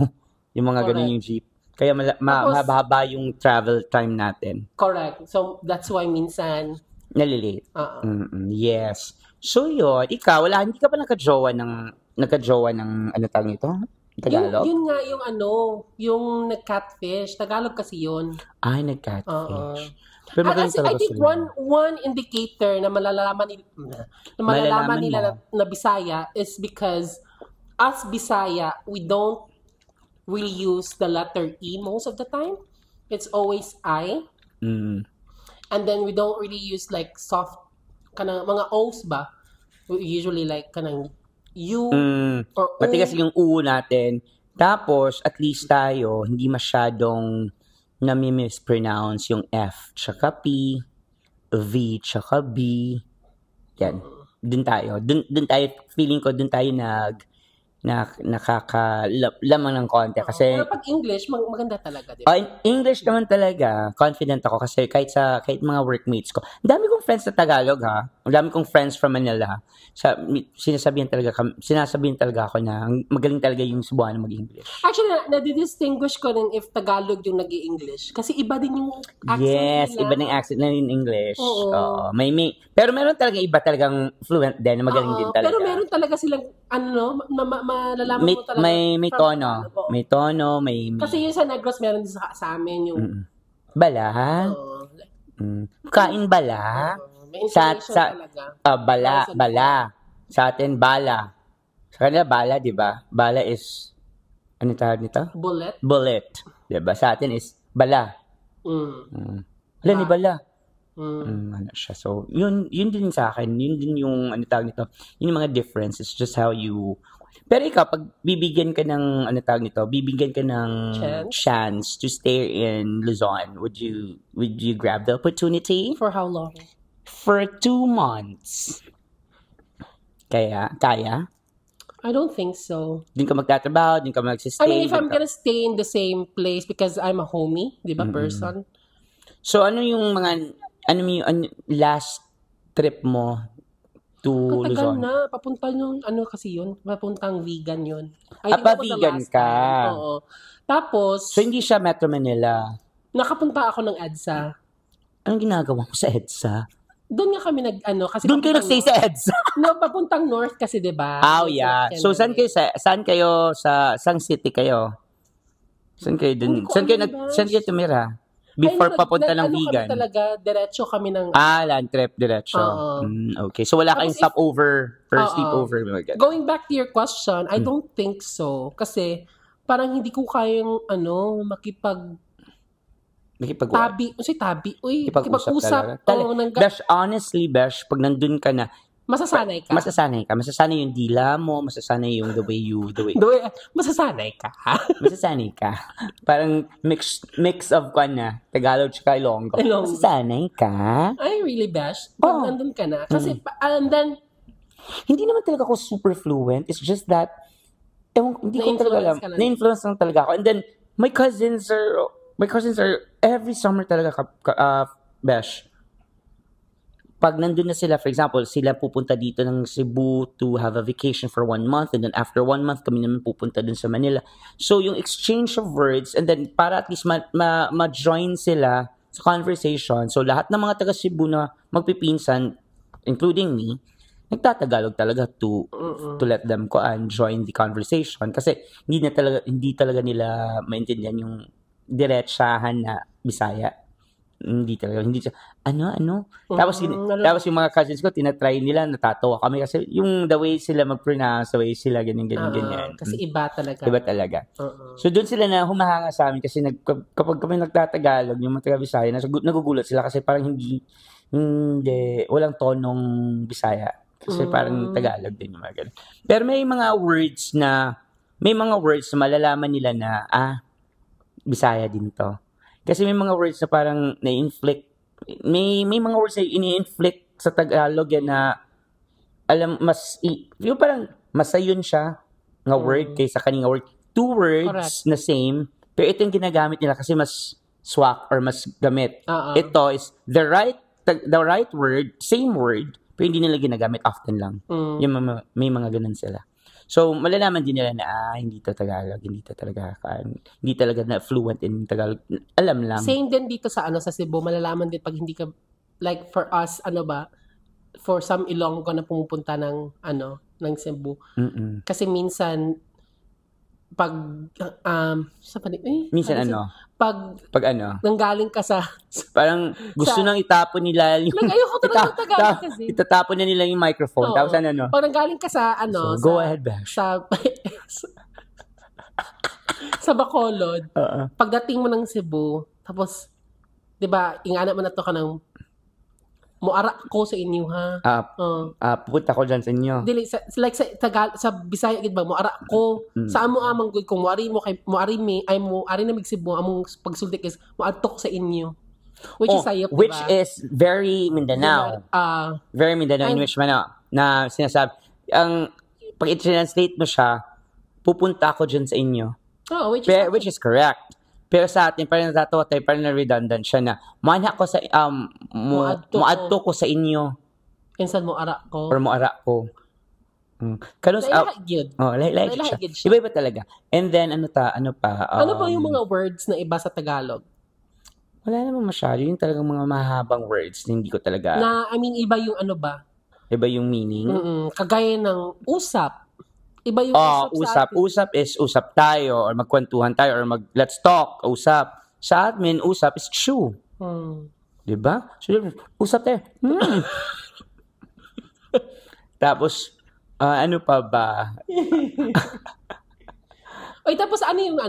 Yung mga ganon yung jeep. Kaya mahaba yung travel time natin. Correct. So, that's why minsan, nalilate. Yes. So, yun. Ikaw, hindi ka pa nagka-jowa ng ano tawag nito? Tagalog? Yun nga yung nag-catfish. Tagalog kasi yun. Ay, nag-catfish. Pero I think one indicator na malalaman nila na Bisaya is because us Bisaya, we don't really use the letter E most of the time. It's always I. And then we don't really use like soft kanang mga O's ba? We usually like kanang U or O. Matigas yung U natin. Tapos, at least tayo, hindi masyadong nami-mispronounce yung F tsaka P, V tsaka B. Yan. Dun tayo, feeling ko, dun tayo nakakalamang ng konti kasi pero pag English maganda talaga, di ba? English naman talaga, confident ako kasi kahit mga workmates ko. Ang dami kong friends sa Tagalog ha. Ang dami kong friends from Manila. Sinasabihan talaga ako na magaling talaga yung Cebuano mag-English. Actually, nadidistinguish ko rin if Tagalog yung nag-i-English kasi iba din yung accent nila. Yes, iba din accent na in English. Oo. Pero meron talaga iba talagang fluent din na magaling din talaga. Pero meron talaga silang malalaman mo talaga. May tono. May tono, may... Kasi yung sa Negros, meron din sa amin yung... Bala? Kain bala? May intonation talaga. Bala. Sa atin, bala. Sa kanila, bala, di ba? Bala is... Ano tawag nito? Bullet. Di ba? Sa atin is bala. Wala ni bala. Ano siya. So, yun din sa akin. Yun din yung, ano tawag nito, yun yung mga difference. It's just how you... Pero ikaw, pag bibigyan ka ng, ano tawag nito, bibigyan ka ng chance to stay in Luzon, would you grab the opportunity? For how long? For 2 months. Kaya? I don't think so. Din ka magtatrabaho, din ka magsistay. I mean, if I'm gonna stay in the same place because I'm a homie, di ba, person? So, ano yung last trip mo to Katagal Luzon? na. Papunta nung, kasi yun? Papuntang vegan yun. Vegan ka? Oo. Tapos, so, hindi siya Metro Manila? Nakapunta ako ng EDSA. Anong ginagawa mo sa EDSA? Doon nga kami kasi doon kayo nag-stay sa EDSA? No, papuntang north kasi, di ba? Yeah. So, saan kayo saan city kayo? Saan kayo dun? Saan kayo tumira? Before papunta ng vegan? Kami talaga, diretso kami ng... land trip, diretso. Okay. So, wala kayong stopover or sleepover? Going back to your question, I don't think so. Kasi, parang hindi ko kayang, makipag-usap. Besh, honestly, pag nandun ka na, masasanay ka. Masasanay yung dila mo, masasanay yung the way masasanay ka. Masasanay ka. Parang mix of Tagalog tsaka Ilonggo. Masasanay ka. Ay, really, Besh? Nandun ka na. Kasi, and then, hindi naman talaga ako super fluent. It's just that, hindi ko talaga alam. Na-influence lang talaga ako. And then, my cousins are every summer talaga, Besh. Pag nandun na sila, for example, sila pupunta dito ng Cebu to have a vacation for 1 month, and then after 1 month, kami naman pupunta dun sa Manila. So, yung exchange of words, and then para at least ma-join sila sa conversation. So, lahat ng mga taga Cebu na magpipinsan, including me, nagtatagalog talaga to let them join the conversation. Kasi hindi talaga nila maintindihan yung diretsahan na Bisaya. Hindi talaga. Tapos yung mga cousins ko, tinatry nila, natatawa kami kasi yung the way sila mag-pronounce, the way sila ganyan. Kasi iba talaga. So, doon sila na humahanga sa amin kasi kapag kami nagtatagalog, yung mga taga-Bisaya, nagugulat sila kasi parang walang tonong Bisaya. Kasi parang Tagalog din yung mga ganun. Pero may mga words na malalaman nila na, Bisaya din to. Kasi may mga words na parang na-inflict, may mga words na ini-inflict sa Tagalog na yung parang masayon siya nga word kaysa kaning word. 2 words na same, pero ito yung ginagamit nila kasi mas swak or mas gamit. Ito is the right word, same word, pero hindi nila ginagamit often lang. Yung may mga ganun sila. So, malalaman din nila na, hindi to Tagalog, hindi to talaga, hindi talaga na fluent in Tagalog. Alam lang. Same din dito sa Cebu, malalaman din pag hindi ka, like for us, for some Ilonggo na pumupunta ng Cebu. Kasi minsan, pag, minsan pag nanggaling ka sa, parang gusto nang itapon nila like, ayoko talaga ng Tagalog kasi. Itatapon na nila yung microphone. Tapos pag nanggaling ka sa, so, go ahead, Bash. Sa Bacolod, pagdating mo ng Cebu, tapos, di ba, ingana mo na to ka ng, muara ko sa inyo, ha? Pupunta ko dyan sa inyo. Dili, sa Bisaya, gid ba, muara ko. Sa amo amang good, kung muari na Cebu, among pagsultik is, muadto ko sa inyo. Which is sayop, which is very Mindanao. Very Mindanao, in which na sinasabi, pag i-translate mo siya, pupunta ako dyan sa inyo. Which is correct. Pero sa atin, parang natatawa tayo, parang na-redundant siya na, manha ko sa, muadto ko sa inyo. Insan mo ara ko. Or mo ara ko. Kalos, lahi siya. Iba-iba talaga. And then, ano pa? Ano ba yung mga words na iba sa Tagalog? Wala naman masyado. Yung talagang mga mahabang words na hindi ko talaga. Iba yung ba? Iba yung meaning? Kagaya ng usap. Iba yung usap. Usap is usap tayo or magkwentuhan tayo or let's talk. Usap. Sa admin, usap is chew. Diba? So, usap tayo. Tapos, ano pa ba? Tapos ano yung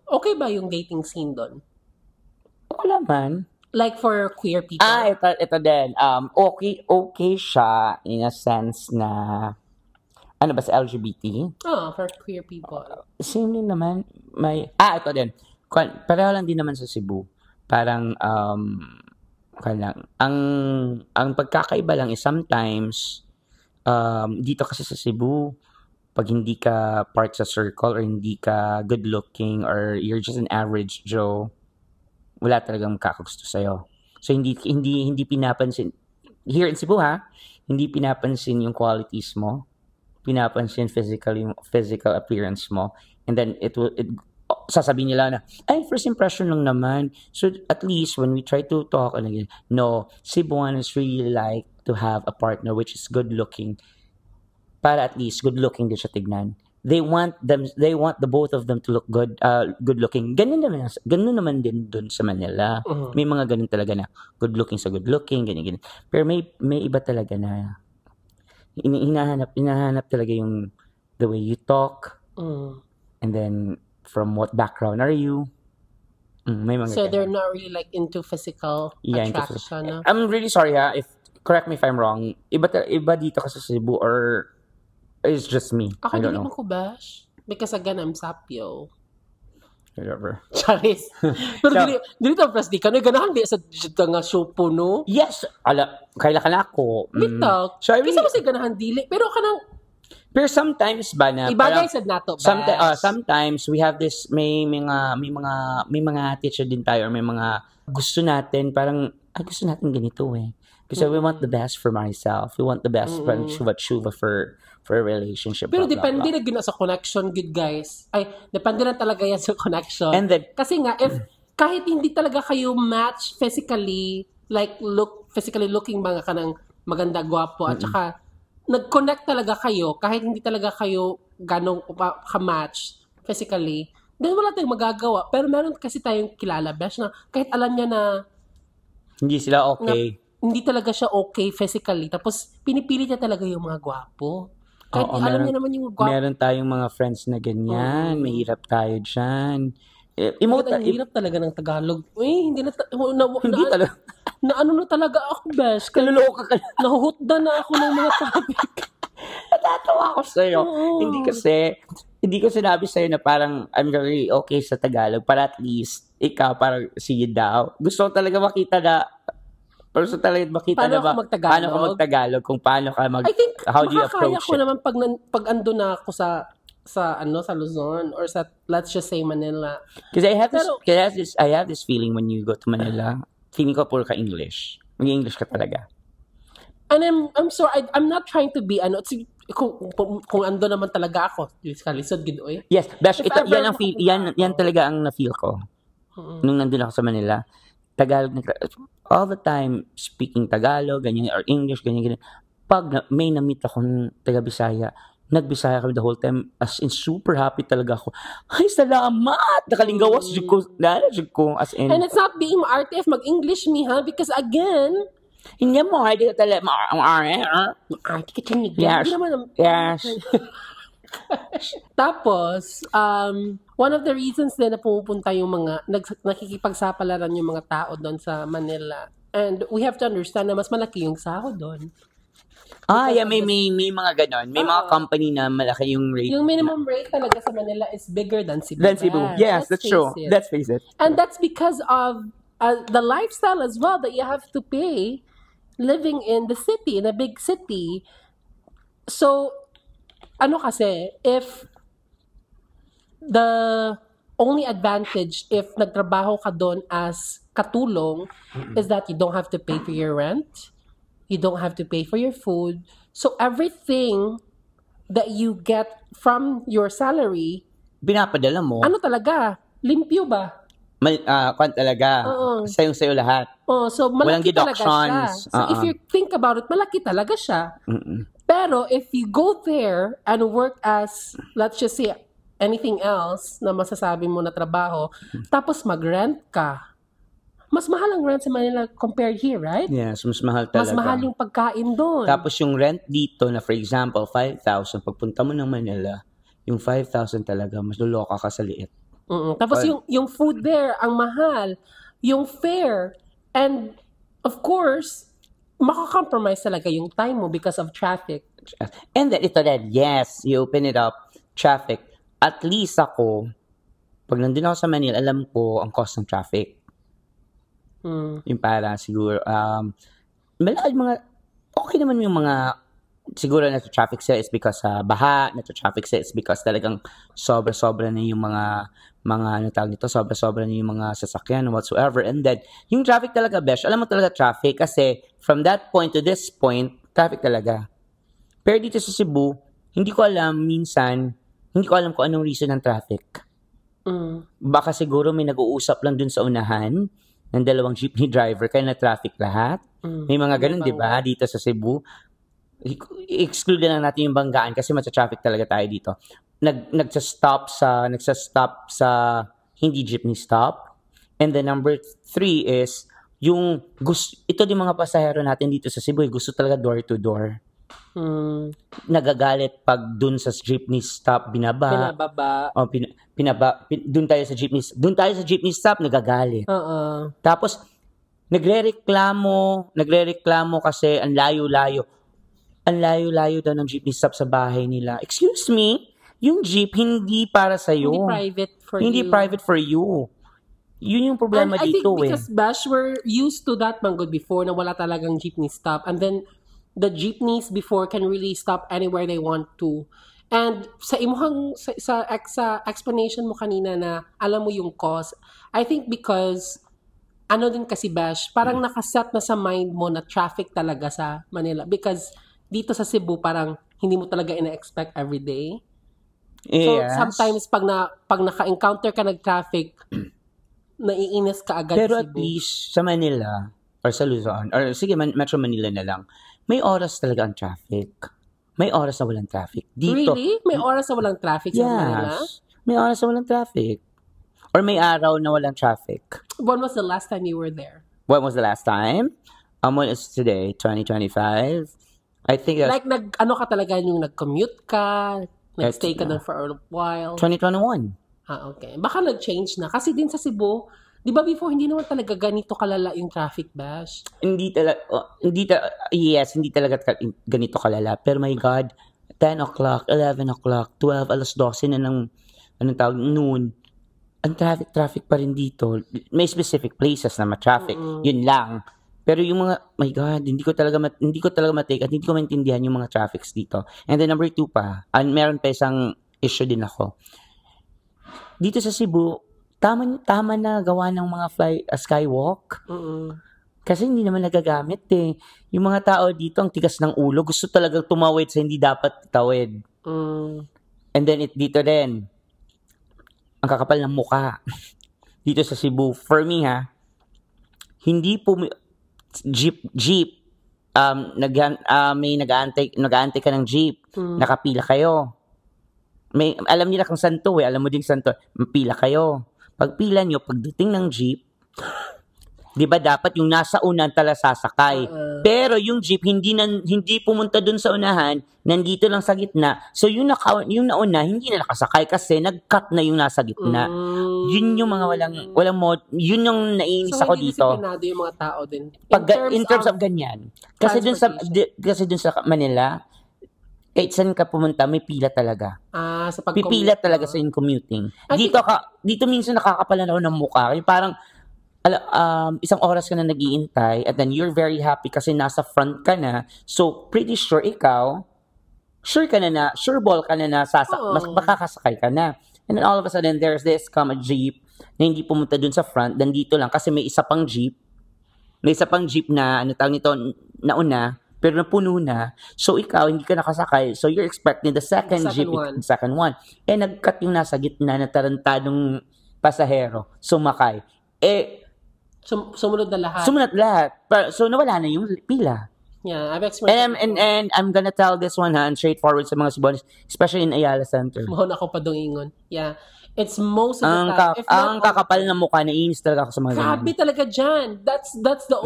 okay ba yung dating scene doon? Wala man. Like for queer people? Ito din. Okay siya in a sense na ano ba sa LGBT? For queer people. Sino naman? Ito din. Pareho lang din naman sa Cebu. Parang, ang pagkakaiba lang is sometimes, dito kasi sa Cebu, pag hindi ka part sa circle or hindi ka good looking or you're just an average Joe, wala talagang kakagusto sa'yo. So, hindi pinapansin, here in Cebu hindi pinapansin yung qualities mo, pinapansin physical appearance mo, and then sasabihin nila na, first impression lang naman. So at least when we try to talk no, Cebuanos really like to have a partner which is good looking, para at least good looking din siya tignan. They want the both of them to look good looking. Ganun naman din dun sa Manila. May mga ganun talaga na good looking sa good looking, ganyan. Pero may iba talaga na hinahanap talaga yung the way you talk, and then from what background are you. May mga so they're not really like into physical attraction. I'm really sorry correct me if I'm wrong, iba dito kasi sa Cebu or it's just me. I don't know. Ako bash because again I'm Sapyo. Whatever. Charis. Pero dito plus di ka na ganahan di sa nga show po no. Yes. Kaila ka na ako. Bitak. So kasi mo sa ganahan dili pero pero sometimes ba na ibagay sad nato ba? Sometimes we have this may mga teacher din tayo or may mga gusto natin parang gusto natin ganito kasi we want the best for myself. We want the best for Shuva for a relationship. Pero depende na gina sa connection, good guys. Depende na talaga yan sa connection. And then, kasi nga, if kahit hindi talaga kayo match physically, like physically looking mga kanang maganda, gwapo, at saka nag-connect talaga kayo, kahit hindi talaga kayo ganong ka-match physically, then wala tayong magagawa. Pero meron kasi tayong kilala, Besh, na kahit alam niya na hindi sila okay. Hindi talaga siya okay physically. Tapos, pinipilit niya talaga yung mga gwapo. Kahit alam niya naman yung gwapo. Meron tayong mga friends na ganyan. Mahirap tayo dyan. Hirap talaga ng Tagalog. Hindi talaga. Na talaga ako, Besh. Kaluloko ka. Nahuhutda na ako ng mga topic. Natatawa ako sa'yo. Hindi ko sinabi sa'yo na parang I'm very okay sa Tagalog. Para at least, ikaw parang sige daw. Gusto ko talaga makita na paano ka magtagalog? Kung paano ka I think, how do you approach ko naman pag ando na ako sa sa Luzon or sa, let's just say, Manila. Because I have this feeling when you go to Manila, feeling ko puro ka English. Mag-English ka talaga. And I'm sorry, I'm not trying to be kung ando naman talaga ako, lisod gid oy. Yes, Besh, yan talaga ang na-feel ko. Nung nandun ako sa Manila, Tagalog, all the time speaking Tagalog, ganyan, or English, ganyan. Pag may na-meet akong taga-Bisaya, nag-Bisaya kami the whole time, as in super happy talaga ako. Ay, salamat! Nakalinggawas ko, as in. And it's not being RTF, mag-English me, ha? Because again, hindi mo, hindi ka talaga, yes. Tapos, one of the reasons din na pumupunta yung mga, nakikipagsapalaran yung mga tao doon sa Manila. And we have to understand na mas malaki yung sahod doon. May mga ganon. May mga company na malaki yung rate. Yung minimum rate talaga sa Manila is bigger than Cebu. Yes, that's true. Let's face it. And that's because of the lifestyle as well that you have to pay living in the city, in a big city. So, kasi, if the only advantage if nagtrabaho ka doon as katulong is that you don't have to pay for your rent, you don't have to pay for your food. So, everything that you get from your salary, binapadala mo. Talaga? Limpyo ba? Kwan talaga. Sayong-sayo lahat. So malaki talaga siya. So if you think about it, malaki talaga siya. Pero if you go there and work as, let's just say, anything else na masasabi mo na trabaho, tapos mag-rent ka, mas mahal ang rent sa Manila compared here, right? Yes, mas mahal talaga. Mas mahal yung pagkain doon. Tapos yung rent dito na, for example, 5,000, pagpunta mo ng Manila, yung 5,000 talaga, mas luloka ka sa liit. Tapos yung food there, ang mahal. Yung fare. And, of course, makakompromise talaga yung time mo because of traffic. And then, yes, you open it up, traffic. At least ako, pag nandun ako sa Manila, alam ko ang cost ng traffic. Yung para siguro, okay naman yung mga, siguro na-traffic sila is because baha, na-traffic sila is because talagang sobra-sobra na yung mga sobra-sobra na yung mga sasakyan whatsoever. And then, yung traffic talaga, Besh, alam mo talaga traffic kasi from that point to this point, traffic talaga. Pero dito sa Cebu, hindi ko alam kung anong reason ng traffic. Baka siguro may nag-uusap lang dun sa unahan ng dalawang jeepney driver kaya na-traffic lahat. May mga ganun, di ba, dito sa Cebu. I-exclude lang natin yung banggaan kasi matcha-traffic talaga tayo dito. Nagsa-stop sa hindi jeepney stop. And the number 3 is ito din mga pasahero natin dito sa Cebu, gusto talaga door to door. Nagagalit pag dun sa jeepney stop binababa. Dun tayo sa jeepney stop nagagalit. Tapos nagrereklamo kasi ang layo-layo daw ng jeepney stop sa bahay nila. Excuse me, yung jeep hindi para sa iyo. Hindi private for you. Yun yung problema dito. I think because Bash, we're used to that manggod before na wala talagang jeepney stop, and then the jeepneys before can really stop anywhere they want to. And sa imuhang sa explanation mo kanina na alam mo yung cause, I think because din kasi Bash, parang nakaset na sa mind mo na traffic talaga sa Manila because dito sa Cebu parang hindi mo talaga ina-expect every day. So sometimes pag naka-encounter ka nag-traffic, naiinis ka agad pero sa Cebu. At least sa Manila or sa Luzon or sige Metro Manila na lang, may oras talaga ang traffic. May oras na walang traffic. Dito, really? May oras na walang traffic sa Manila? May oras na walang traffic. Or may araw na walang traffic. When was the last time you were there? When was the last time? When is today? 2025? I think like ka talaga yung nag-commute ka, nag-stay ka doon for a while? 2021. Okay. Baka nag-change na. Kasi din sa Cebu, di ba before, hindi naman talaga ganito kalala yung traffic, Bash? Hindi talaga ganito kalala. Pero my God, 10 o'clock, 11 o'clock, 12, alas 12 na ng noon. Ang traffic pa rin dito. May specific places na ma-traffic. Yun lang. Pero yung mga, my God, hindi ko talaga matake at hindi ko maintindihan yung mga traffics dito. And then number 2 pa, meron pa isang issue din ako. Dito sa Cebu, tama na gawa ng mga skywalk. Kasi hindi naman nagagamit eh. Yung mga tao dito, ang tigas ng ulo, gusto talagang tumawid sa hindi dapat tawid. And then, dito din, ang kakapal ng muka. Dito sa Cebu, for me hindi po, jeep, may nag-aantay ka ng jeep, nakapila kayo. Alam nila kung saan to alam mo din saan to, pila kayo. Pagpila nyo, pagdating ng jeep, di ba dapat yung nasa unahan tala sasakay. Pero yung jeep, hindi pumunta dun sa unahan, nandito lang sa gitna. So yung nauna, hindi na nakasakay kasi nag-cut na yung nasa gitna. Yun yung mga walang mod, yun yung naiinis ako dito. So hindi disiplinado yung mga tao din. In terms of ganyan. Kasi dun sa Manila, kahit saan ka pumunta, may pila talaga. Sa pipila talaga sa yung commuting. Dito minsan nakakapalan ako ng mukha. Yung parang, isang oras ka na nag-iintay and then you're very happy kasi nasa front ka na. So, pretty sure ikaw, sure ball ka na mas makakasakay ka na. And then all of a sudden, there's this jeep na hindi pumunta dun sa front, then dito lang kasi may isa pang jeep. May isa pang jeep na, nauna, pero napuno na. So, ikaw, hindi ka nakasakay. So, you're expecting the second one. Nag-cut yung nasa gitna na tarantadong pasahero. Sumakay. Sumunod na lahat. So, nawala na yung pila. Yeah, I've experienced and I'm gonna tell this one, and straightforward sa mga Cebuanos, especially in Ayala Center. Mahon ako pa dungingon. Yeah. It's most of the time. Ang kakapal na mukha, naiinis talaga ako sa mga ganyan. Grabe talaga dyan. That's the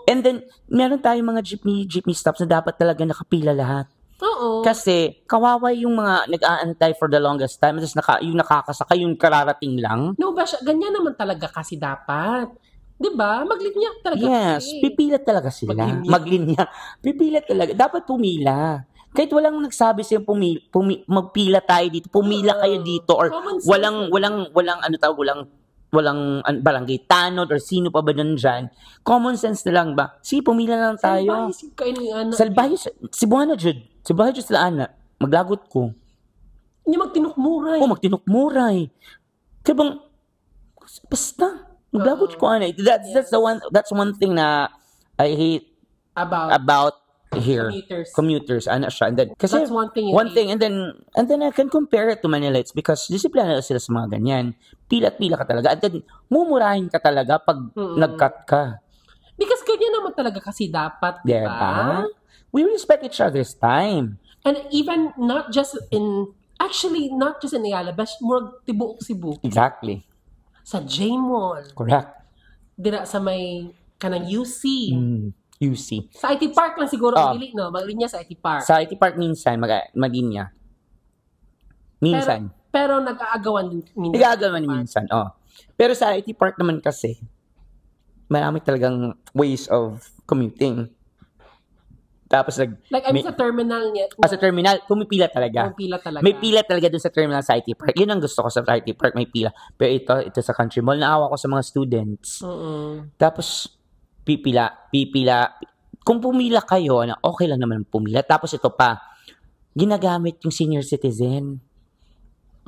And then, meron tayong mga jeepney stops na dapat talaga nakapila lahat. Oo. Kasi, kawawa yung mga nag-aantay for the longest time. Tapos yung nakakasakay, yung kararating lang. No, ganyan naman talaga kasi dapat. Diba? Maglinya talaga. Yes, pipila talaga sila. Maglinya. Pipila talaga. Dapat pumila. Kahit walang nagsabi sa'yo magpila tayo dito, pumila kayo dito, or walang barangay tanod or sino pa ba dyan. Common sense na lang ba? Sige, pumila lang tayo. Salbahe, Cebuano jud sila ana. Maglagot ko. Hindi magtinukmuray. Magtinukmuray. Kaya bang, basta, maglagot ko ana. That's one thing na I hate about here. Commuters. Ano siya. And then, kasi that's one thing. And then I can compare it to Manila. It's because disiplinado sila sa mga ganyan. Pila ka talaga. And then, mumurahin ka talaga pag nag-cut ka. Because ganyan naman talaga kasi dapat, diba? We respect each other's time. And even not just in Ayala, but more tibuok Cebu. Exactly. Sa J-Mall. Correct. Dira sa may kanang UC. UC. Sa IT Park lang siguro maglinya sa IT Park. Sa IT Park minsan maglinya. Minsan. Pero nag-aagawan din minsan. Nag-aagawan minsan, Pero sa IT Park naman kasi marami talagang ways of commuting. Tapos sa terminal niya. Sa terminal, pumipila talaga. May pila talaga dun sa terminal sa IT Park. Yun ang gusto ko sa IT Park, may pila. Pero ito sa Country Mall, naawa ko sa mga students. Tapos pipila. Kung pumila kayo, okay lang naman pumila. Tapos ito pa, ginagamit yung senior citizen.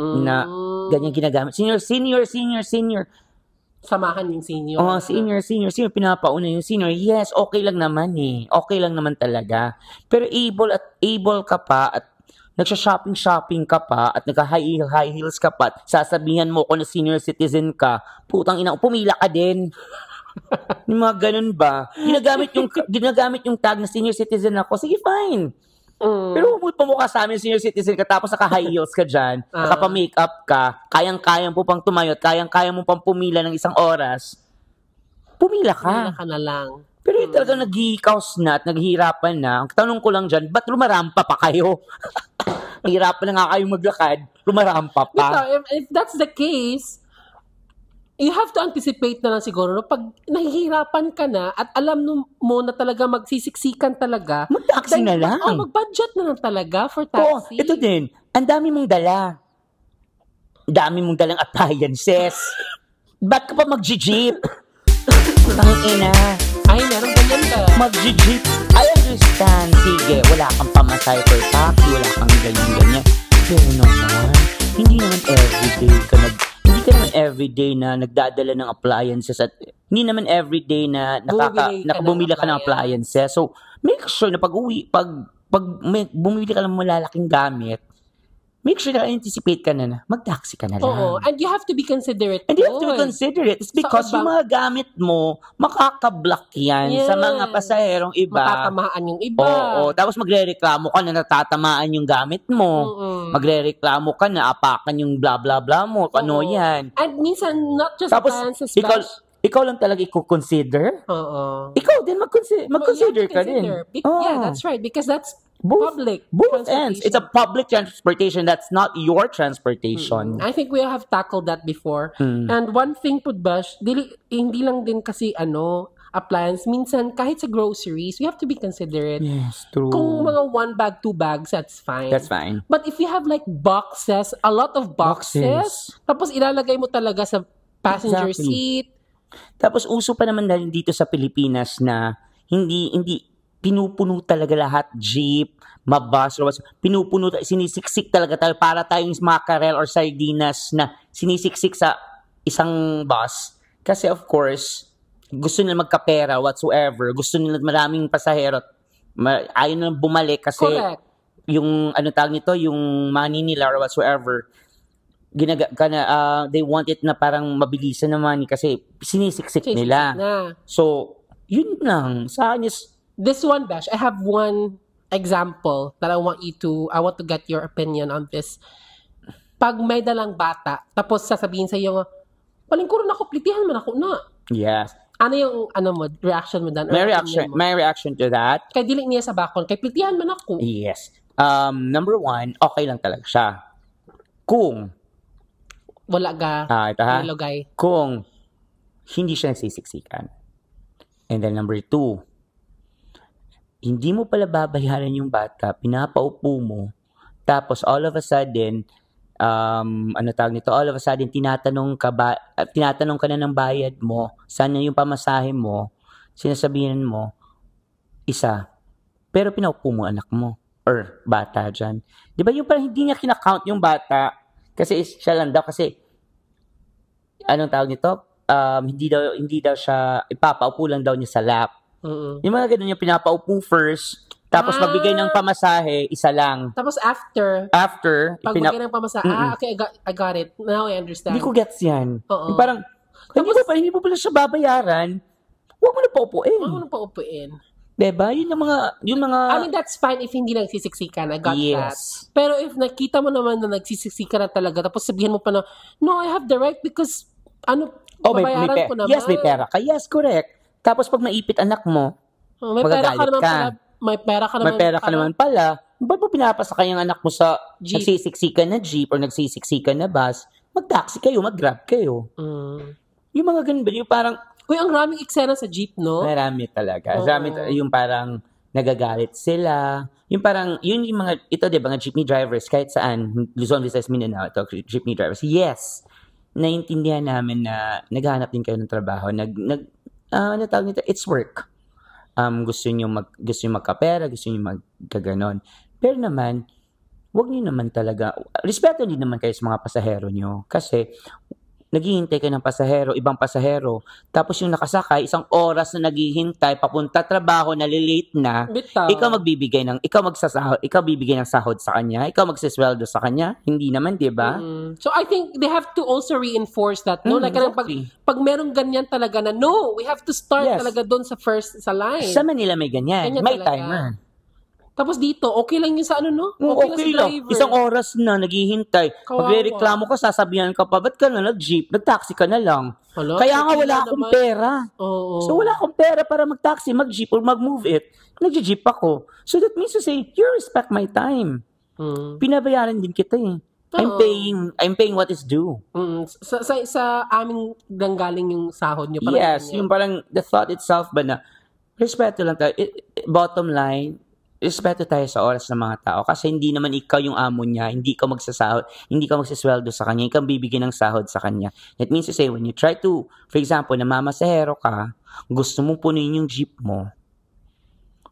Na ganyan ginagamit. Senior. Samahan yung senior. Senior. Pinapauna yung senior. Yes, okay lang naman eh. Okay lang naman talaga. Pero able ka pa at nagsha-shopping ka pa at nagka-high heels ka pa at sasabihan mo ko na senior citizen ka, putang ina, pumila ka din. Yung mga ganun ba? Ginagamit yung tag na senior citizen ako. Sige, fine. Pero pumukha sa amin senior citizen ka tapos naka-high heels ka dyan, nakapa-makeup ka, kayang-kayang po pang tumayo at kayang-kayang mo pang pumila ng 1 oras, pumila ka. Pumila ka na lang. Pero yung talagang naghihikaws na at naghihirapan na, ang tanong ko lang dyan, ba't lumarampa pa kayo? Hirapan na nga kayong maglakad, lumarampa pa. If that's the case, you have to anticipate na lang siguro. No? Pag nahihirapan ka na at alam mo na talaga magsisiksikan talaga, mag-taxi na lang. Mag-budget na lang talaga for taxi. Ito din. Ang dami mong dala. Dami mong dalang appliances. Ba't ka pa mag-jeep? Tangina. Ay, meron ganyan ka. Mag-jeep. I understand. Sige, wala kang pamasay for taxi, wala kang ganyan-ganyan. Pero naman, hindi naman everyday na nagdadala ng appliances at hindi naman everyday na nakabumili ka ng appliances. So, make sure na pag bumili ka ng malalaking gamit, make sure na anticipate ka na mag-taxi ka na lang. Oo, and you have to be considerate. It's because yung mga gamit mo, makaka-block yan sa mga pasaherong iba. Matatamaan yung iba. Oo, tapos magre-reklamo ka na natatamaan yung gamit mo. Magre-reklamo ka na apakan yung blah blah blah mo. Ano yan? And minsan, not just tapos, appliances, ikaw lang talaga i-consider? Oo. Ikaw din mag-consider ka din. Yeah, that's right. Because that's public ends. It's a public transportation. That's not your transportation. I think we have tackled that before. And one thing po, Bash, hindi lang din kasi appliance. Minsan, kahit sa groceries, we have to be considerate. Yes, true. Kung mga 1 bag, 2 bags, that's fine. That's fine. But if you have like boxes, a lot of boxes, tapos ilalagay mo talaga sa passenger seat. Tapos uso pa naman dahil dito sa Pilipinas na hindi pinupuno talaga lahat jeep, mabus, or pinupuno, sinisiksik talaga tayo para tayong mackerel or sardinas na sinisiksik sa isang bus. Kasi of course, gusto nila magkapera whatsoever, gusto nila maraming pasahero, ayaw nila bumalik kasi correct. Yung tawag nito, yung money nila or whatsoever, they want it na parang mabilisan naman kasi sinisiksik nila. So, yun lang. Sa akin is... This one, Bash, I have one example that I want to get your opinion on this. Pag may dalang bata, tapos sasabihin sa iyo, palingkuran ako, plitihan man ako na. Yes. Ano yung reaction mo doon? My reaction to that? Kay dili niya sa bakon, kay plitihan man ako. Yes. Number 1, okay lang talaga siya. Kung wala ga nilagay. Kung hindi siya nagsisiksikan. And then number 2, hindi mo pala babayaran yung bata, pinapaupo mo, tapos all of a sudden, all of a sudden, tinatanong ka na ng bayad mo, sana yung pamasahe mo, sinasabihin mo, isa, pero pinaupo mo anak mo, or bata dyan. Di ba yung parang hindi niya kinakount yung bata, kasi siya lang daw, kasi, hindi daw siya, ipapaupo lang daw niya sa lap. Yung mga ganun yung pinapaupo first, tapos magbigay ng pamasahe, isa lang. Tapos after pagbigay ng pamasahe, okay, I got it. Now I understand. Hindi ko gets yan. Yung parang, hindi mo pala siya babayaran, huwag mo na paupuin. Diba? Yung mga... I mean, that's fine if hindi nagsisiksikan. I got that. Pero if nakita mo naman na nagsisiksikan na talaga, tapos sabihin mo pa na, no, I have the right because, babayaran ko naman. Yes, may pera ka. Yes, correct. Tapos pag maipit anak mo, magagalit ka. May pera ka naman pala. Ba't mo pinapasakay ang anak mo sa nagsisiksikan na jeep or nagsisiksikan na bus? Mag-taxi kayo, mag-grab kayo. Yung mga ganun ba? Yung parang, uy, ang raming eksena sa jeep, no? Marami talaga. Yung parang nagagalit sila. Yung parang, yung mga, ito diba, mga jeepney drivers, kahit saan, Luzon, Visayas, Mindanao, ito, jeepney drivers, yes, naiintindihan namin na naghahanap din kayo ng trabaho. Tawag nito, it's work. Gusto nyo magkapera, gusto nyo magkaganon. Pero naman, wag nyo naman talaga, respeto din naman kayo sa mga pasahero nyo. Kasi, naghihintay ka ng pasahero, ibang pasahero, tapos yung nakasakay, 1 oras na naghihintay, papunta trabaho, nalilate na, ikaw bibigay ng sahod sa kanya, ikaw magsisweldo sa kanya, hindi naman, di ba? So I think they have to also reinforce that, no? Like, exactly. Pag merong ganyan talaga na, no, we have to start talaga doon sa line. Sa Manila may ganyan may talaga. Timer. Tapos dito, okay lang yun sa Okay lang. 1 oras na, naghihintay. Magre-reklamo ka, sasabihan ka pa, ba't ka na nag-jeep? Nag-taxi ka na lang. Kaya nga wala akong pera. So wala akong pera para mag-taxi, mag-jeep, or mag-move it. Nag-jeep ako. So that means to say, you respect my time. Pinabayaran din kita eh. I'm paying what is due. Sa aming ganggaling yung sahod nyo. Yes, yung parang the thought itself ba na, respeto lang tayo. Bottom line, respeto tayo sa oras ng mga tao kasi hindi naman ikaw yung amo niya, hindi ka magsasahod, hindi ka magsasweldo sa kanya, ikaw bibigyan ng sahod sa kanya. It means to say, when you try to, for example, namamasahero ka, gusto mong punuin yung jeep mo,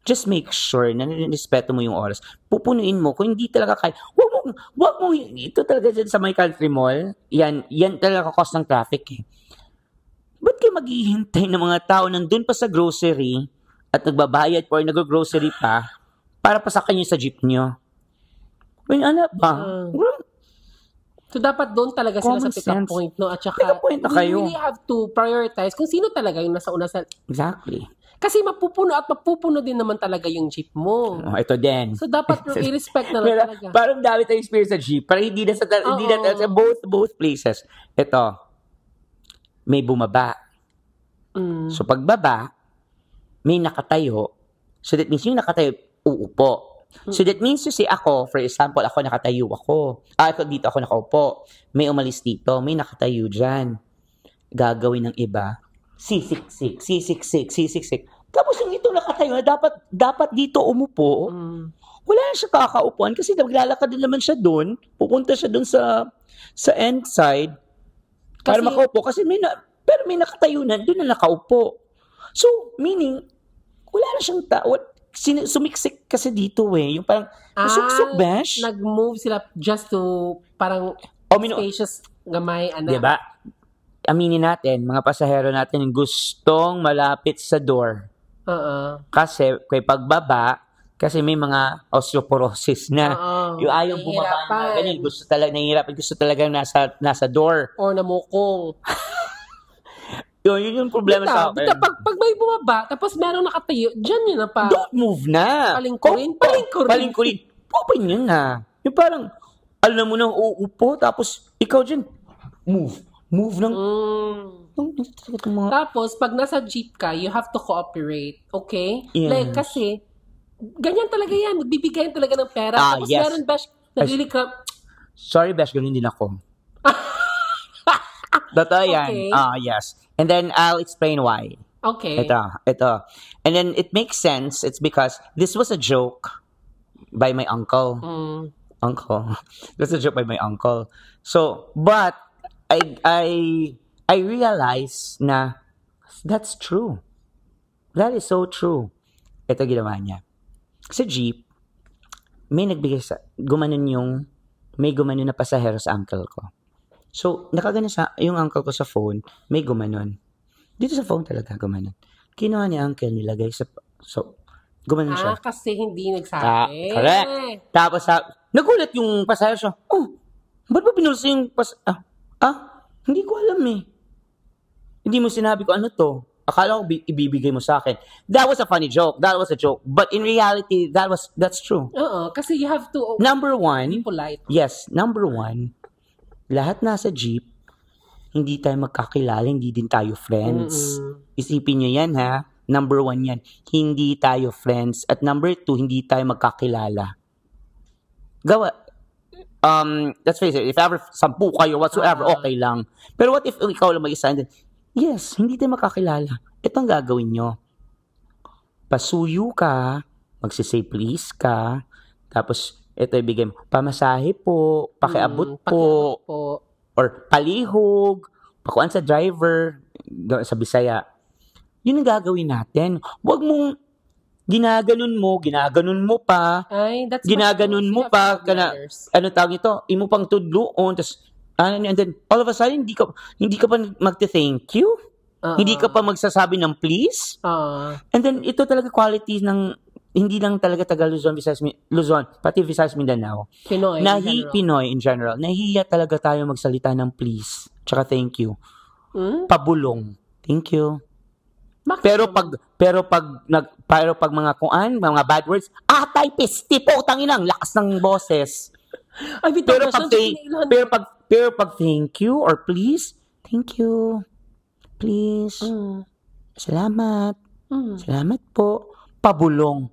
just make sure na nirespeto mo yung oras. Pupunuin mo. Kung hindi talaga kaya, wag mo, ito talaga dyan sa may country mall, yan talaga cost ng traffic eh. Ba't kayo maghihintay ng mga tao nandun pa sa grocery at nagbabayad or nag-grocery pa para pasakay nyo sa jeep nyo? Ano ba? So, dapat doon talaga sila sa pick-up point, no? At saka, we really have to prioritize kung sino talaga yung nasa una sa... Exactly. Kasi mapupuno din naman talaga yung jeep mo. Ito din. So, dapat i-respect na lang talaga. Parang dami tayong experience sa jeep. Parang hindi na sa both places. Ito, may bumaba. So, pagbaba, may nakatayo. So, that means yung nakatayo, uupo. So, that means to say ako, for example, ako nakatayo ako. Dito ako nakaupo. May umalis dito. May nakatayo dyan. Gagawin ng iba. Sisiksik. Tapos yung ito nakatayo na dapat dito umupo. Wala na siya kakaupuan kasi naglalakad din naman siya doon. Pupunta siya doon sa end side para makaupo. Kasi pero may nakatayo na, doon na nakaupo. So, meaning, wala na siyang sumiksik kasi dito eh. Yung parang, suksok besh. Nag-move sila just to parang spacious gamay. Diba? Aminin natin, mga pasahero natin gustong malapit sa door. Kasi, kay pagbaba, kasi may mga osteoporosis na. Yung ayaw bumaba na ganyan. Gusto talaga nasa door. Or namukong. Yun yung problema sa akin. Pag may bumaba, tapos merong nakatayo, dyan yun na pa. Don't move na. Palingkurin. Open yun na. Yung parang, alam mo nang uupo, tapos ikaw dyan, move ng... Tapos, pag nasa jeep ka, you have to cooperate. Okay? Yes. Like, kasi, ganyan talaga yan. Magbibigayan talaga ng pera. Tapos meron, Besh, naglilikap. Sorry, Besh, ganun din ako. Totoo yan. Okay. Yes. And then, I'll explain why. Okay. Ito. And then, it makes sense. It's because this was a joke by my uncle. That's a joke by my uncle. So, but, I realize na that's true. That is so true. Ito ginawa niya. Sa jeep, may gumanon na pasahero sa uncle ko. So, nakagana yung uncle ko sa phone, may gumanon. Dito sa phone talaga gumanon. Kinuha ni uncle, nilagay gumanon siya. Kasi hindi nagsabi. Correct. Tapos, nagulat yung pasahero siya. Ba't ba pinulsa yung hindi ko alam eh. Hindi mo sinabi ko ano to. Akala ko ibibigay mo sa akin. That was a funny joke. That was a joke. But in reality, that's true. Kasi you have to Number one, be polite. Yes, number one, lahat nasa jeep, hindi tayo magkakilala, hindi din tayo friends. Isipin nyo yan ha. Number one yan. Hindi tayo friends. At number two, hindi tayo magkakilala. Let's face it, if ever 10 kayo, whatsoever, okay lang. Pero what if ikaw lang mag-isa? Yes, hindi tayo makakilala. Ito ang gagawin nyo. Pasuyo ka, magsisay please ka, tapos ito ibigay mo, pamasahe po, pakiabot po, or palihog, pakuan sa driver, sa Bisaya. Yun ang gagawin natin. Huwag mong ginaganon mo pa. That's ginaganon mo pa ano tawag ito? Imo pang tudloon, tas and then all of a sudden hindi ka pa magte-thank you. Hindi ka pa magsasabi ng please. And then ito talaga qualities ng hindi lang talaga taga Luzon, pati Visayas, Mindanao. Pinoy in general. Nahihiya talaga tayo magsalita ng please. Tsaka thank you. Pabulong. Thank you. Pero pag mga bad words, atay pisti po, tanginang lakas ng boses. Pero pag thank you or please, thank you. Please. Salamat. Salamat po. Pabulong.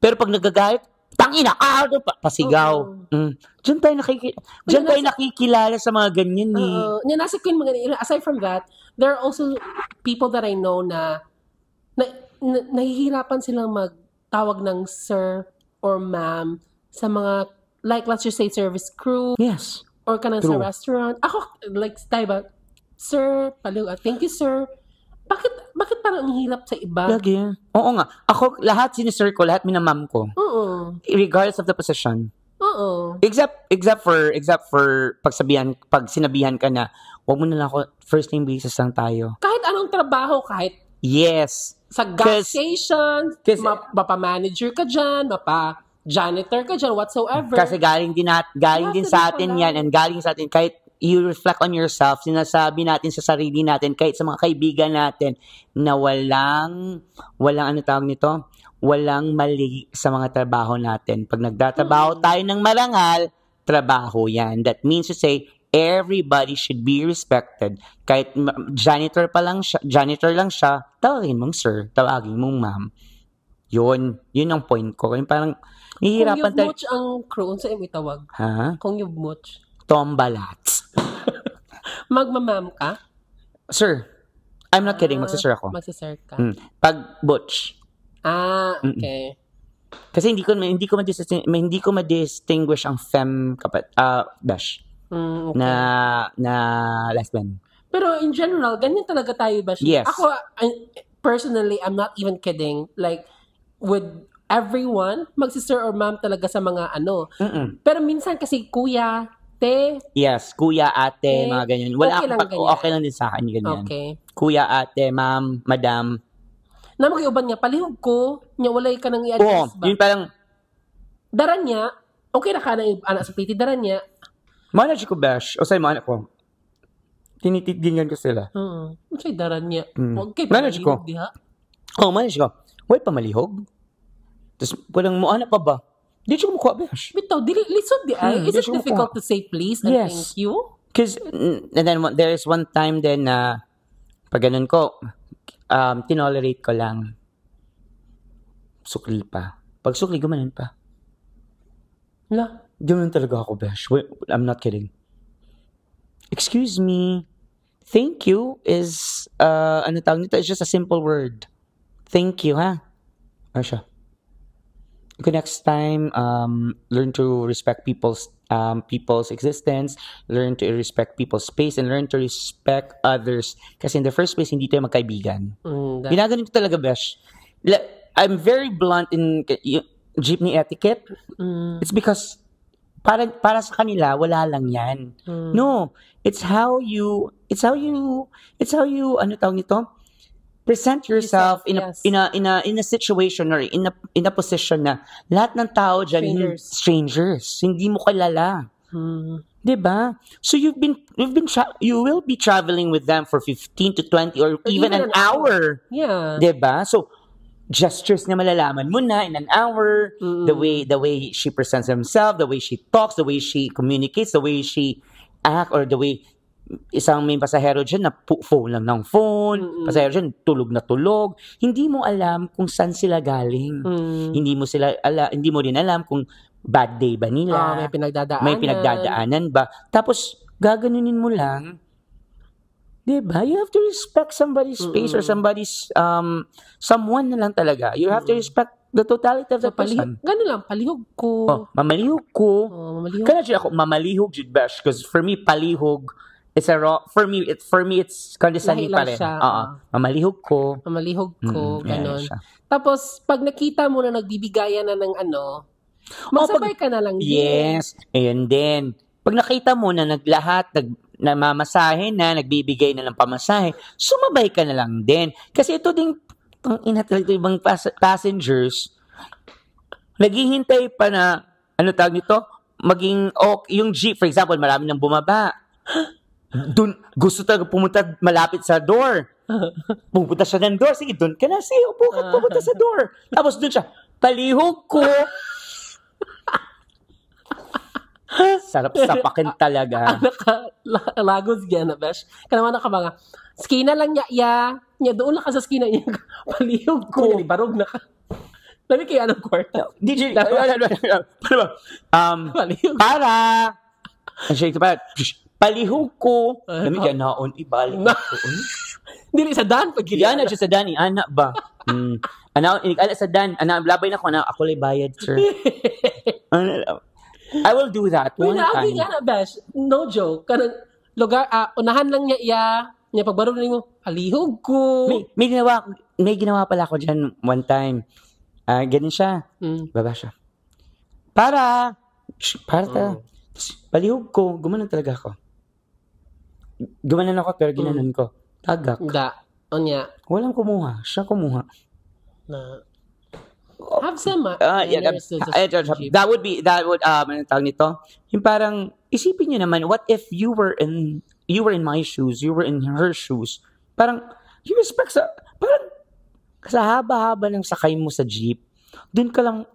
Pero pag nagagalit, tangina, pasigaw. Diyan tayo nakikilala sa mga ganyan eh. Nasa ko yung mga, aside from that, there are also people that I know na nahihirapan silang magtawag ng sir or ma'am sa mga, like, let's just say service crew. Yes. Or kanang sa restaurant. Ako, like, tayo ba, sir, thank you, sir. bakit parang ang hirap sa iba? Lagi. Oo nga. Ako, lahat sinisir ko, lahat minamam ko. Oo. Regardless of the position. Oo. Except for pag sinabihan ka na, wag mo na lang ako, first name basis lang tayo. Kahit anong trabaho, kahit yes. Sa gas station, mapa-manager ka dyan, mapa-janitor ka dyan, whatsoever. Kasi galing din sa atin yan, and galing sa atin, kahit you reflect on yourself, sinasabi natin sa sarili natin, kahit sa mga kaibigan natin, na walang ano tawag nito, walang mali sa mga trabaho natin. Pag nagtatrabaho tayo ng marangal, trabaho yan. That means to say, everybody should be respected. Kahit janitor lang siya, tawagin mong sir, tawagin mong ma'am. Yun ang point ko. Yung parang, nihirapan tayo. Kung yubmuch ang crew, sa imo itawag? Ha? Kung yubmuch. Tombalats. Magmamam ka? Sir. I'm not kidding. Magsisir ako. Magsisir ka. Pag butch. Okay. Kasi hindi ko ma-distinguish ang femme dash. Okay. Na lesbian. Pero in general, ganyan talaga tayo ba? Yes. Ako, personally, I'm not even kidding. Like, with everyone, magsisir or ma'am talaga sa mga ano. Pero minsan kasi kuya, te. Yes, kuya, ate, mga ganyan. Wala okay lang ganyan. Okay lang din sa akin, ganyan. Okay. Kuya, ate, ma'am, madam. Na mag-iuban niya, palihog ko, niya walay ka nang i-address ba? Yun parang, daran niya, okay na ka na anak sa piti, daran niya. Manage ko, Bash. O sa'yo, mga anak ko. Tinitignan ko sila. Sa'yo, daran niya. Okay, manage ko. Manage ko. Huwag pa malihog. Tapos, walang mo anak pa ba? Di siya kumukuha, Bash. Bitaw, lisod di ay. Is it difficult to say please and thank you? Because, and then, there is one time then na, pag ganun ko, tinolerate ko lang. Sukli pa. Pag sukli, gumanon pa. Ganun talaga ako, Besh. I'm not kidding. Excuse me. Thank you is, ano tawag nito? It's just a simple word. Thank you, ha? Ano siya? Okay, next time, learn to respect people's existence, learn to respect people's space, and learn to respect others. Kasi in the first place, hindi tayo magkaibigan. Ginaganon ko talaga, Besh. I'm very blunt in jeepney etiquette. It's because para sa kanila wala lang yan. No, it's how you ano tawag nito? Present yourself in a situation or in a position na lahat ng tao diyan strangers, hindi mo kilala. 'Di ba? So you will be traveling with them for 15 to 20 or even an hour. Yeah. 'Di ba? So gestures na malalaman mo na in an hour, the way she presents herself, the way she talks, the way she communicates, the way she act, or the way isang may pasahero dyan na phone lang ng phone, pasahero dyan tulog na tulog, hindi mo alam kung saan sila galing. Hindi mo din alam kung bad day ba nila, may pinagdadaanan ba, tapos gaganunin mo lang. Diba? You have to respect somebody's space or somebody's someone na lang talaga. You have to respect the totality of the person. Ganun lang, palihog ko. Mamalihog ko. Kaya ako mamalihog, Bash, because for me palihog it's for me it's condescending pa rin. Mamalihog ko. Ganun. Tapos pag nakita mo na nagbibigayan na ng ano, magsabay ka na lang din. Yes. And then pag nakita mo na namamasahe na, nagbibigay na ng pamasahe, sumabay ka na lang din. Kasi ito ding ibang passengers, naghihintay pa na, ano tawag nito? Yung jeep, for example, marami nang bumaba. Dun, gusto talaga pumunta malapit sa door. Pupunta siya ng door. Sige, dun ka na. Sige, upo ka, pupunta sa door. Tapos dun siya, palihog ko. Sarap sapakin talaga. Lagos gyan na, Besh. Kanaman na ka mga, skina lang niya, doon lang ka sa skina niya, palihog ko, barog na ka. Labi kaya anong kwarta? DJ, palihog ko. Labi kaya naon, ibalik ko. Dili sa Dan, yan na siya sa Dan, anak ba? Anak sa Dan, labay na ko, ako lay bayad, sir. I will do that one time. Besh. No joke. Kanang lugar, unahan lang niya Niya pagbaro na mo, alihog ko. May ginawa pala ako dyan one time. Ganun siya. Baba siya. Para palihog ko, gumanon talaga ako. Gumanon ako pero ginanon ko. Tagak. Onya. Walang kumuha. Siya kumuha. Have some that would anong tawag nito? Yung parang isipin niyo naman, what if you were in my shoes, you were in her shoes. Parang you respect parang sa haba-haba ng sakay mo sa jeep. Doon ka lang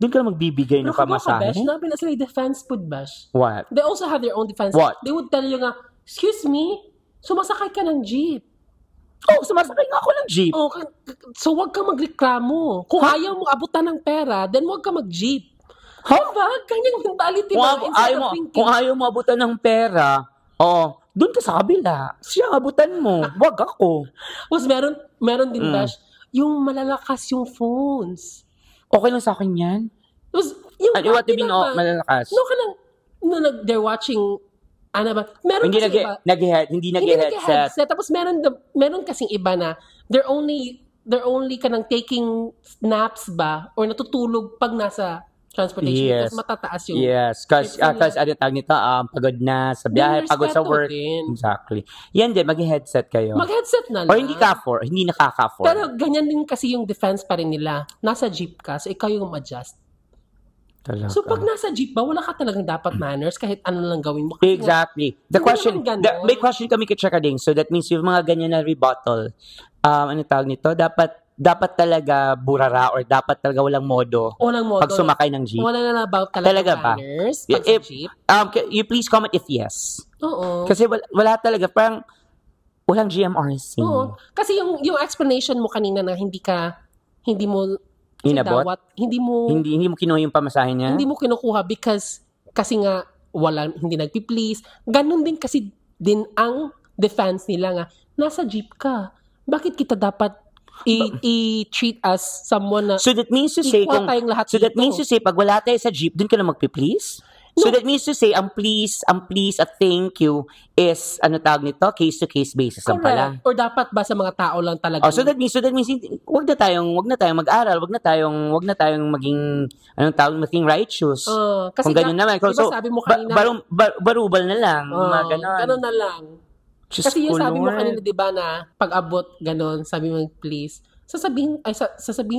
magbibigay ng pamasahe. Pero nabi na sila defense food bash. What? They also have their own defense. What? They would tell you nga, excuse me, sumasakay ka ng jeep. Sumasakay nga ako ng jeep. So wag ka magreklamo. Kung ayaw mo abutan ng pera, then wag ka mag-jeep. Diba? Kanyang mentality ba? Kung ayaw mo abutan ng pera, doon ka sa kabila. Siya abutan mo. Wag ako. Mas meron din bash, yung malalakas yung phones. Okay lang sa akin yan. What do you mean malalakas? They're watching meron hindi nag-headset. Tapos meron kasing iba na they're only kanang taking naps ba or natutulog pag nasa transportation. Yes. Tapos matataas yung... Yes. Kasi tawag nito, pagod na sa biyahe, pagod sa work. Din. Exactly. Yan din, mag-headset kayo. Mag-headset na lang. Or hindi nakaka-for. Pero ganyan din kasi yung defense pa rin nila. Nasa jeep ka, so ikaw yung adjust. Talaga. So pag nasa jeep ba, wala ka talagang dapat manners kahit ano lang gawin mo. Exactly. May question kami kay Chekading. So that means yung mga ganyan na rebuttal, ano tawag nito, dapat talaga burara or dapat talaga walang modo pag sumakay ng jeep. Wala na about talaga manners pag sa jeep. You please comment if yes. Oo. Kasi wala talaga, parang walang GMRC. Oo. Kasi yung explanation mo kanina na hindi mo inabot? Hindi mo kinuha yung pamasahe niya? Hindi mo kinukuha kasi nga hindi nagpi-please. Ganon din kasi din ang defense nila nga, nasa jeep ka. Bakit kita dapat i-treat as someone na so that means to say pag wala tayo sa jeep, dun ka na magpi-please? No. So that means to say, ang please at thank you is, tawag nito, case-to-case basis lang pala. Or dapat ba sa mga tao lang talaga? So that means, wag na tayong mag-aral, wag na tayong maging, maging righteous. Kasi kung ganyan naman. So, sabi mo kanina, barubal na lang, ganon na lang. Just kasi yung sabi mo kanina, di ba, na pag-abot, ganon, sabi mo, please, sasabihin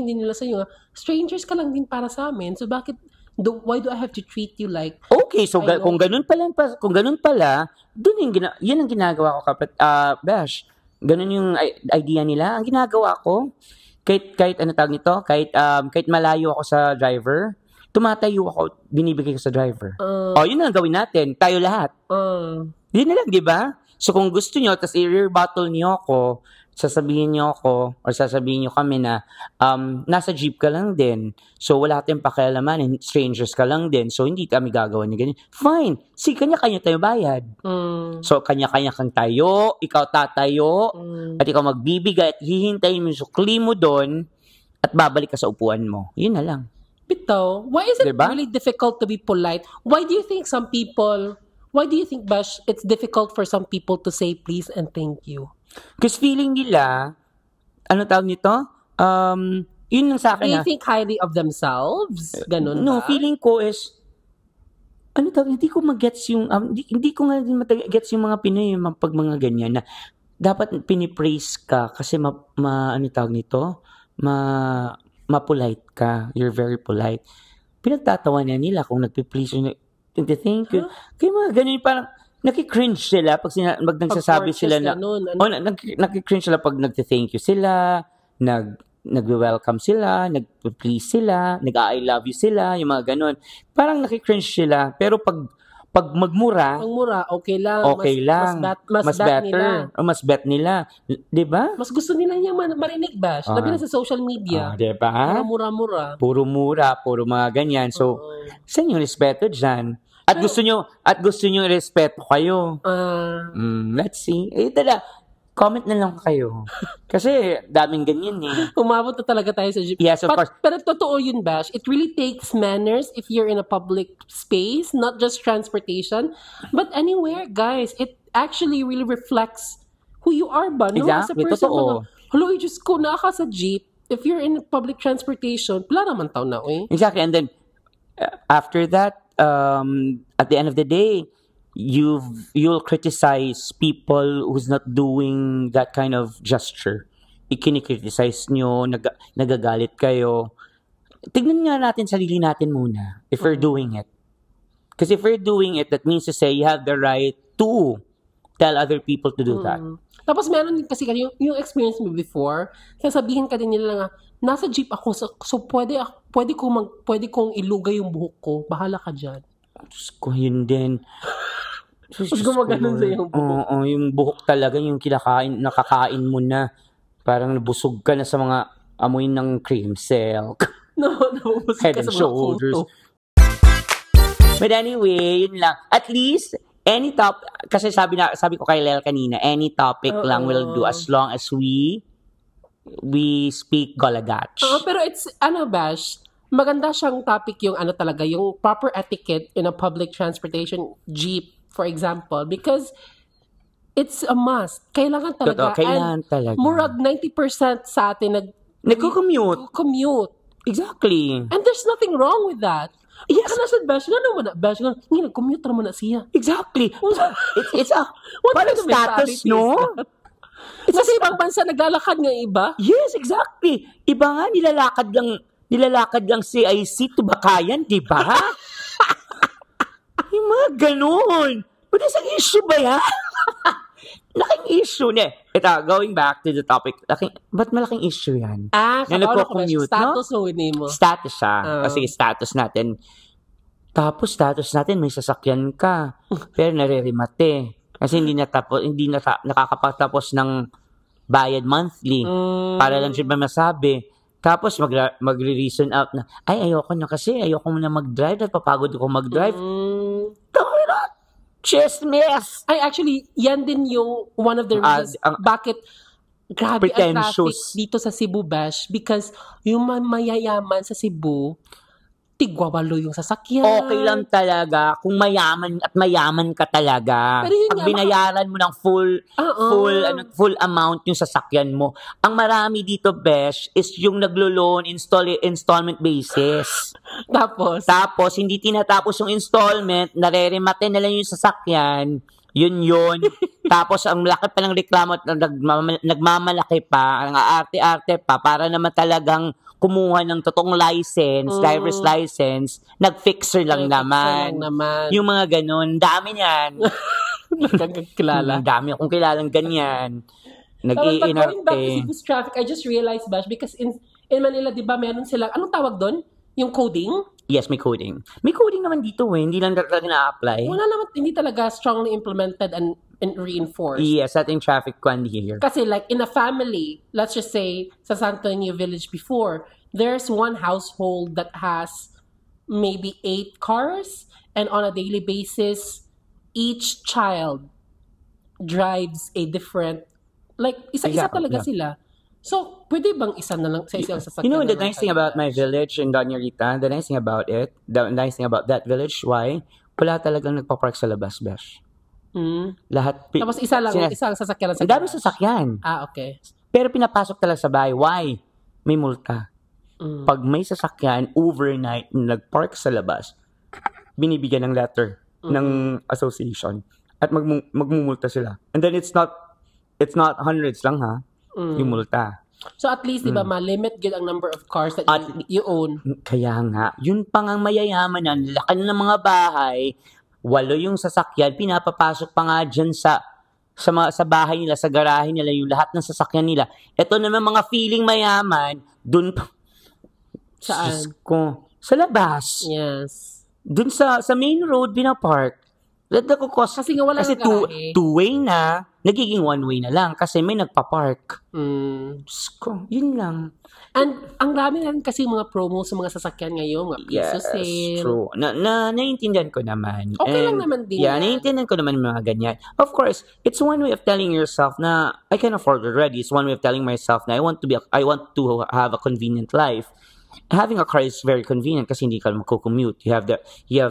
din nila sa iyo, strangers ka lang din para sa amin, so bakit, why do I have to treat you like... Okay, so kung ganun pala, yun ang ginagawa ko, Bash. Ganun yung idea nila. Ang ginagawa ko, kahit tawag nito, kahit malayo ako sa driver, tumatayo ako, binibigay ko sa driver. Yun ang gawin natin, tayo lahat. Yun na lang, di ba? So kung gusto nyo, tas i-rebuttal nyo ako, sasabihin nyo kami na nasa jeep ka lang din. So wala tayong pakialaman, strangers ka lang din. So hindi kami gagawa ni ganyan. Fine. Kanya-kanya tayo bayad. So kanya-kanya kang tayo, ikaw tatayo, at ikaw magbibigay at hihintayin mo yung sukli mo doon at babalik ka sa upuan mo. Yun na lang. Bitaw, why is it really difficult to be polite? Why do you think, Bash, it's difficult for some people to say please and thank you? Because feeling nila, tawag nito? Yun lang sa akin. Do you think highly of themselves? Ganun No, ba? feeling ko is, hindi ko mag-gets yung, hindi ko nga din mag-gets yung mga Pinoy, pag mga ganyan, na dapat pinipraise ka kasi tawag nito? Ma-polite ka. You're very polite. Pinagtatawa nila kung nagpi-please yun. Thank you. Kaya mga ganyan, parang, naki-cringe sila pag nagsasabi sila na naki-cringe sila pag nagte-thank you sila, nagwe-welcome sila, nagpe-please sila, nag-I love you sila, yung mga ganun. Parang naki-cringe sila, pero pag magmura, okay lang. Mas better. Mas bet nila. 'Di ba? Mas gusto nila yung marinig ba? Labi na sa social media. 'Di ba? Puro mura, puro mga ganyan. So, saan yung respeto dyan? At gusto nyo respeto kayo. Let's see. Comment na lang kayo. Kasi daming ganyan eh. Umabot na talaga tayo sa jeep. Yes, of course. Pero totoo yun, Bash. It really takes manners if you're in a public space, not just transportation, but anywhere, guys. It actually really reflects who you are ba? No? Exactly, As a person, totoo. hello, Diyos ko, naka sa jeep. If you're in public transportation, pala naman tao na, eh. Exactly, and then after that, at the end of the day, you'll criticize people who's not doing that kind of gesture. Ikini-criticize nyo, nagagalit kayo. Tignan nga natin sarili natin muna if we're doing it. Because if we're doing it, that means to say you have the right to tell other people to do that. Tapos meron din kasi yung experience mo before, sasabihin ka din nila nga, nasa jeep ako, so pwede kong ilugay yung buhok ko, bahala ka dyan. Diyos ko, yun din. Tapos gumaganon sa yung buhok. Oo, yung buhok talaga, yung nakakain mo na. Parang nabusog ka na sa mga amoy ng cream silk. Nabusog ka sa mga photo. But anyway, yun lang. At least, any topic, kasi sabi ko kay Lel kanina, any topic lang will do as long as we speak Golagatch. Pero it's, Bash, maganda siyang topic yung talaga, yung proper etiquette in a public transportation, jeep, for example, because it's a must. Kailangan talaga. Kailangan talaga. Murag 90% sa atin nagko-commute. Exactly. And there's nothing wrong with that. Yes. Kana sa Bash, nag-commute naman na siya. Exactly. It's a parang status, no? Kasi ibang bansa naglalakad nga iba. Yes, exactly. Iba nga, nilalakad lang CIC to Bakayan, di ba? Yung mga ganun. But isang issue ba yan? Laking issue. Ito, going back to the topic, ba't malaking issue yan? Na nagko-commute, status no? mo. Status siya. Kasi status natin. Tapos status natin, may sasakyan ka. Pero nare-remate. Kasi hindi nakakapagtapos ng bayad monthly. Para lang siya masabi. Tapos magre-reason out na, ayoko na kasi, ayoko na mag-drive, at papagod ako mag-drive. Chismis! Actually, yan din yung one of the reasons bakit grabe ang traffic dito sa Cebu, Bash. Because yung mayayaman sa Cebu, tigwawalo yung sasakyan. Okay lang talaga kung mayaman ka talaga. Pag binayaran mo ng full amount yung sasakyan mo. Ang marami dito, Besh, is yung naglo-loan installment basis. Tapos hindi tinatapos yung installment, nareremate na lang yung sasakyan. Yun. Tapos ang laki pa ng reklamo at nagmamalaki pa, ang arte-arte pa para naman talagang kumuha ng totoong license, driver's license, nag-fixer lang naman. Yung mga ganun, dami niyan. Kilala. Dami akong kilalang ganyan. Going back to Cebu's traffic, I just realized, Bash, because in Manila, di ba, meron silang, anong tawag doon? Yung coding? Yes, may coding. May coding naman dito hindi lang talaga na-apply. Wala naman, hindi talaga strongly implemented and reinforced. Yes, ating traffic kwan here. Kasi like in a family, let's just say sa Santo Niño Village before, there's one household that has maybe 8 cars, and on a daily basis, each child drives a different, like isa-isa talaga sila. So, pwede bang isa na lang sa isang sasakyan? You know, the nice thing about my village in Doña Rita, the nice thing about that village, why? Wala talagang nagpa-park sa labas, Besh. Lahat. Tapos isang sasakyan lang sa labas. Ang dami sasakyan. Okay. Pero pinapasok talaga sa bahay. Why? May multa. Pag may sasakyan, overnight, nag-park sa labas, binibigyan ng letter ng association at magmumulta sila. And then it's not hundreds lang, ha? Yung multa. So at least, di ba, ma-limit good ang number of cars that you own. Kaya nga, yun pang ang mayayaman na, laki ng mga bahay, 8 yung sasakyan, pinapapasok pa nga dyan sa bahay nila, sa garahe nila, yung lahat ng sasakyan nila. Ito naman mga feeling mayaman, dun saan? Sa labas. Yes. Dun sa main road, binapark. Kasi nga wala garahe. Two-way na, nagiging one-way na lang kasi may nagpa-park. Yun lang. And ang dami na rin kasi mga promo sa mga sasakyan ngayon, mga piso sale. Yes, true. Naiintindihan ko naman. Okay lang naman din. Yeah, naiintindihan ko naman mga ganyan. Of course, it's one way of telling yourself na I can afford already. It's one way of telling myself na I want to have a convenient life. Having a car is very convenient kasi hindi ka magko-commute. You have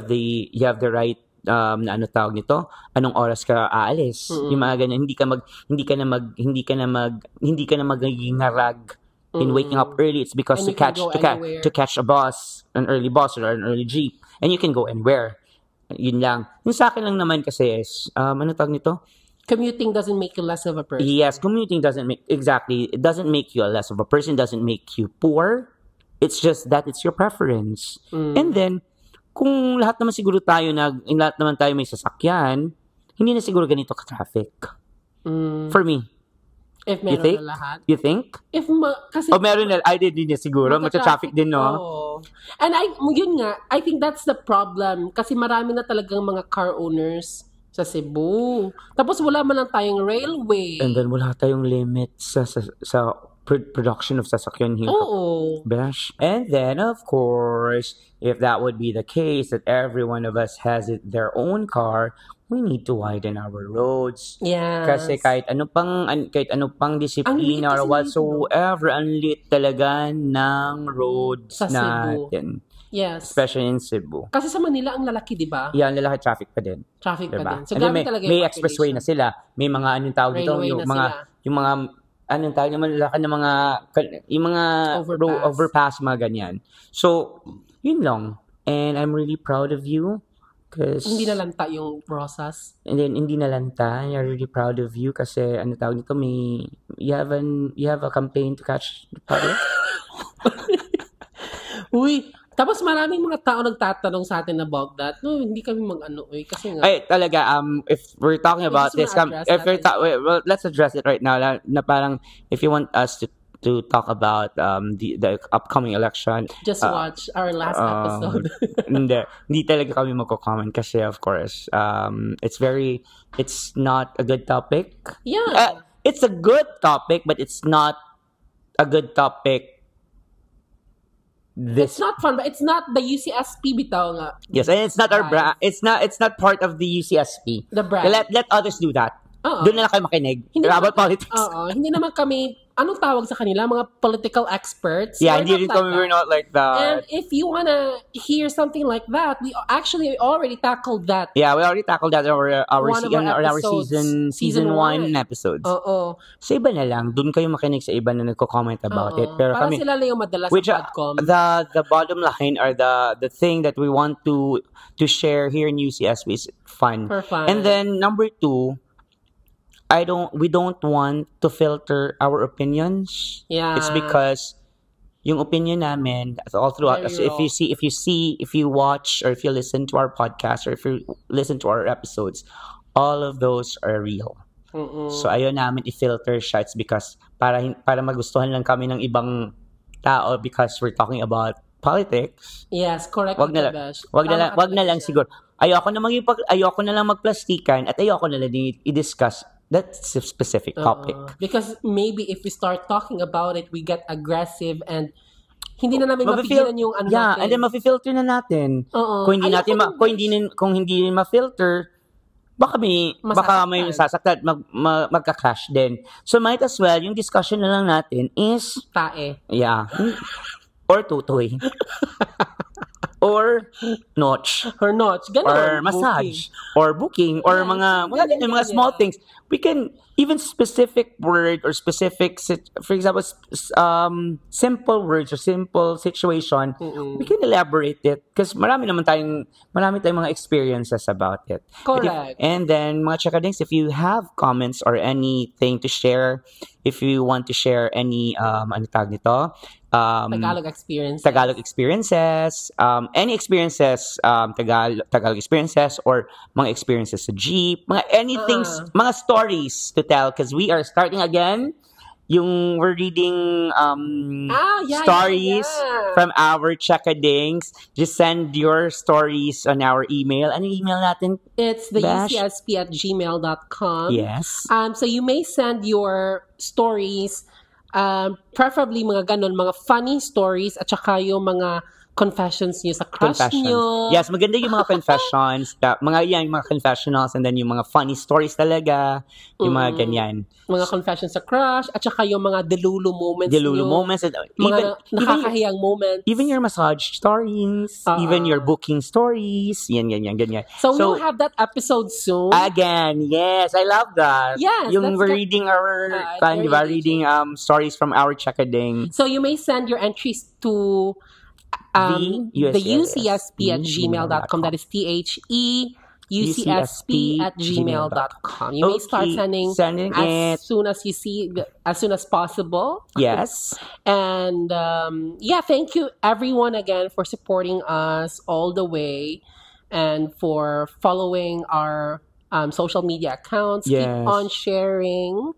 the right na ano tawag nito, anong oras ka aalis. Yung mga ganyan, hindi ka na magiging harag in waking up early. It's because to catch a bus, an early bus or an early jeep, and you can go anywhere. Yun lang. Yung sa akin lang naman kasi is, ano tawag nito? Commuting doesn't make you less of a person. Yes, commuting doesn't make, exactly, it doesn't make you a less of a person, doesn't make you poor. It's just that it's your preference. And then, kung lahat naman siguro tayo lahat naman tayo may sasakyan, hindi na siguro ganito ka-traffic. For me. If meron na lahat. You think? Kasi, meron na, din niya siguro. Mata-traffic din, no? Oo. And yun nga, I think that's the problem. Kasi marami na talagang mga car owners sa Cebu. Tapos wala man lang tayong railway. And then wala tayong limit sa production of sasakyan here. Oo. Besh. And then, of course, if that would be the case, that every one of us has their own car, we need to widen our roads. Yes. Kasi kahit ano pang disiplina or whatsoever, ang liit talaga ng roads sa natin. Cebu. Yes. Especially in Cebu. Kasi sa Manila, ang lalaki, di ba? Yeah, ang lalaki, traffic pa din. Traffic diba? pa din. So, grabe talaga may expressway na sila. May mga anong tawag dito, yung mga anong tawag naman, lalaki ng mga overpass, mga ganyan. So, yun lang. And I'm really proud of you. Hindi nalanta yung Rosas. And then, hindi nalanta. I'm really proud of you kasi, ano tawag nito, you have a campaign to catch the public. Uy, tapos maraming mga tao nagtatanong sa atin about that. No, hindi kami kasi nga. Ay, talaga, if we're talking about this, let's address it right now. Na parang, if you want us to talk about the upcoming election, just watch our last episode. Hindi talaga kami magko-comment kasi, of course, it's not a good topic. Yeah. It's a good topic, but it's not a good topic. It's not fun, but it's not the UCSP bitaw nga. Yes, and it's not our brand. It's not part of the UCSP. The brand. Let others do that. Doon na lang kayo makinig. About politics. Hindi naman kami, anong tawag sa kanila? Mga political experts. Yeah, we're not like that. And if you wanna hear something like that, we actually already tackled that. Yeah, we already tackled that in our season 1 episodes. Oo. Sa iba na lang, doon kayo makinig sa iba na nagko-comment about it. Pero para kami, sila lang yung madalas sa Podcom. The bottom line or the thing that we want to share here in UCSB is fun. For fun. And then number 2, we don't want to filter our opinions. Yeah. It's because yung opinion namin all throughout, if you watch or if you listen to our podcast or if you listen to our episodes, all of those are real. So ayaw namin i-filter siya. It's because para magustuhan lang kami ng ibang tao because we're talking about politics. Yes, correct. Wag na lang siguro. Ayoko na lang magplastikan at ayoko na lang i-discuss that specific topic. Because maybe if we start talking about it, we get aggressive and hindi na namin mapigilan yung ano natin. And then mafi-filter na natin. Kung hindi ma-filter, baka may masasaktan, magka-clash din. So might as well, yung discussion na lang natin is tae. Yeah. Or tutoy. Or notch. Ganun. Or massage. Or booking. Or mga small things. We can, even specific word or specific, for example, simple words or simple situation, we can elaborate it. Because marami tayong mga experiences about it. Correct. And then, mga chakadings, if you have comments or anything to share, if you want to share any, ano tawag nito? Tagalog experiences, any experiences, Tagalog experiences or mga experiences sa jeep, mga anything, mga stories to tell because we are starting again. We're reading stories from our chakadings. Just send your stories on our email. Ano email natin? It's the ucsp@gmail.com. Yes. So you may send your stories, preferably mga ganon, mga funny stories at saka yung mga confessions niyo sa crush niyo. Yes, maganda yung mga confessions. Mga confessionals and then yung mga funny stories talaga. Yung mga ganyan. Mga confessions sa crush at saka yung mga delulu moments And mga nakakahiyang moments. Even your massage stories. Even your booking stories. Yan. So we'll have that episode soon. Again, yes. I love that. Yes. Yung we're reading reading stories from our Chakading. So you may send your entries to the UCSP@gmail.com. That is THEUCSP@gmail.com. You may start sending as soon as you see, as soon as possible. Yes. And thank you everyone again for supporting us all the way and for following our social media accounts. Yes. Keep on sharing.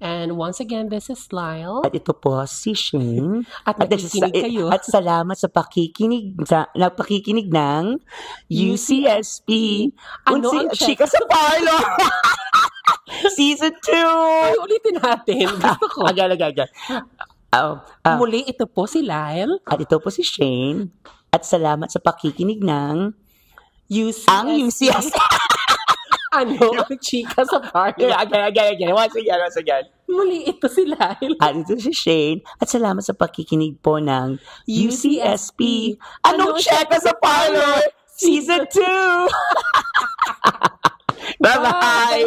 And once again, this is Lyle. At ito po si Shane. At nakikinig kayo. At salamat sa pakikinig ng UCSP. Ano ang Chika sa Parlo! Season 2! Ay, ulitin natin. Gusto ko. Agad. Muli, ito po si Lyle. At ito po si Shane. At salamat sa pakikinig ng UCSP. Ang UCSP. Ano? Chika sa party. Again. Once again. Muli, ito si Lyle. At ito si Shane. At salamat sa pakikinig po ng UCSP. Anong Chika sa Parlor? Season 2! Bye-bye!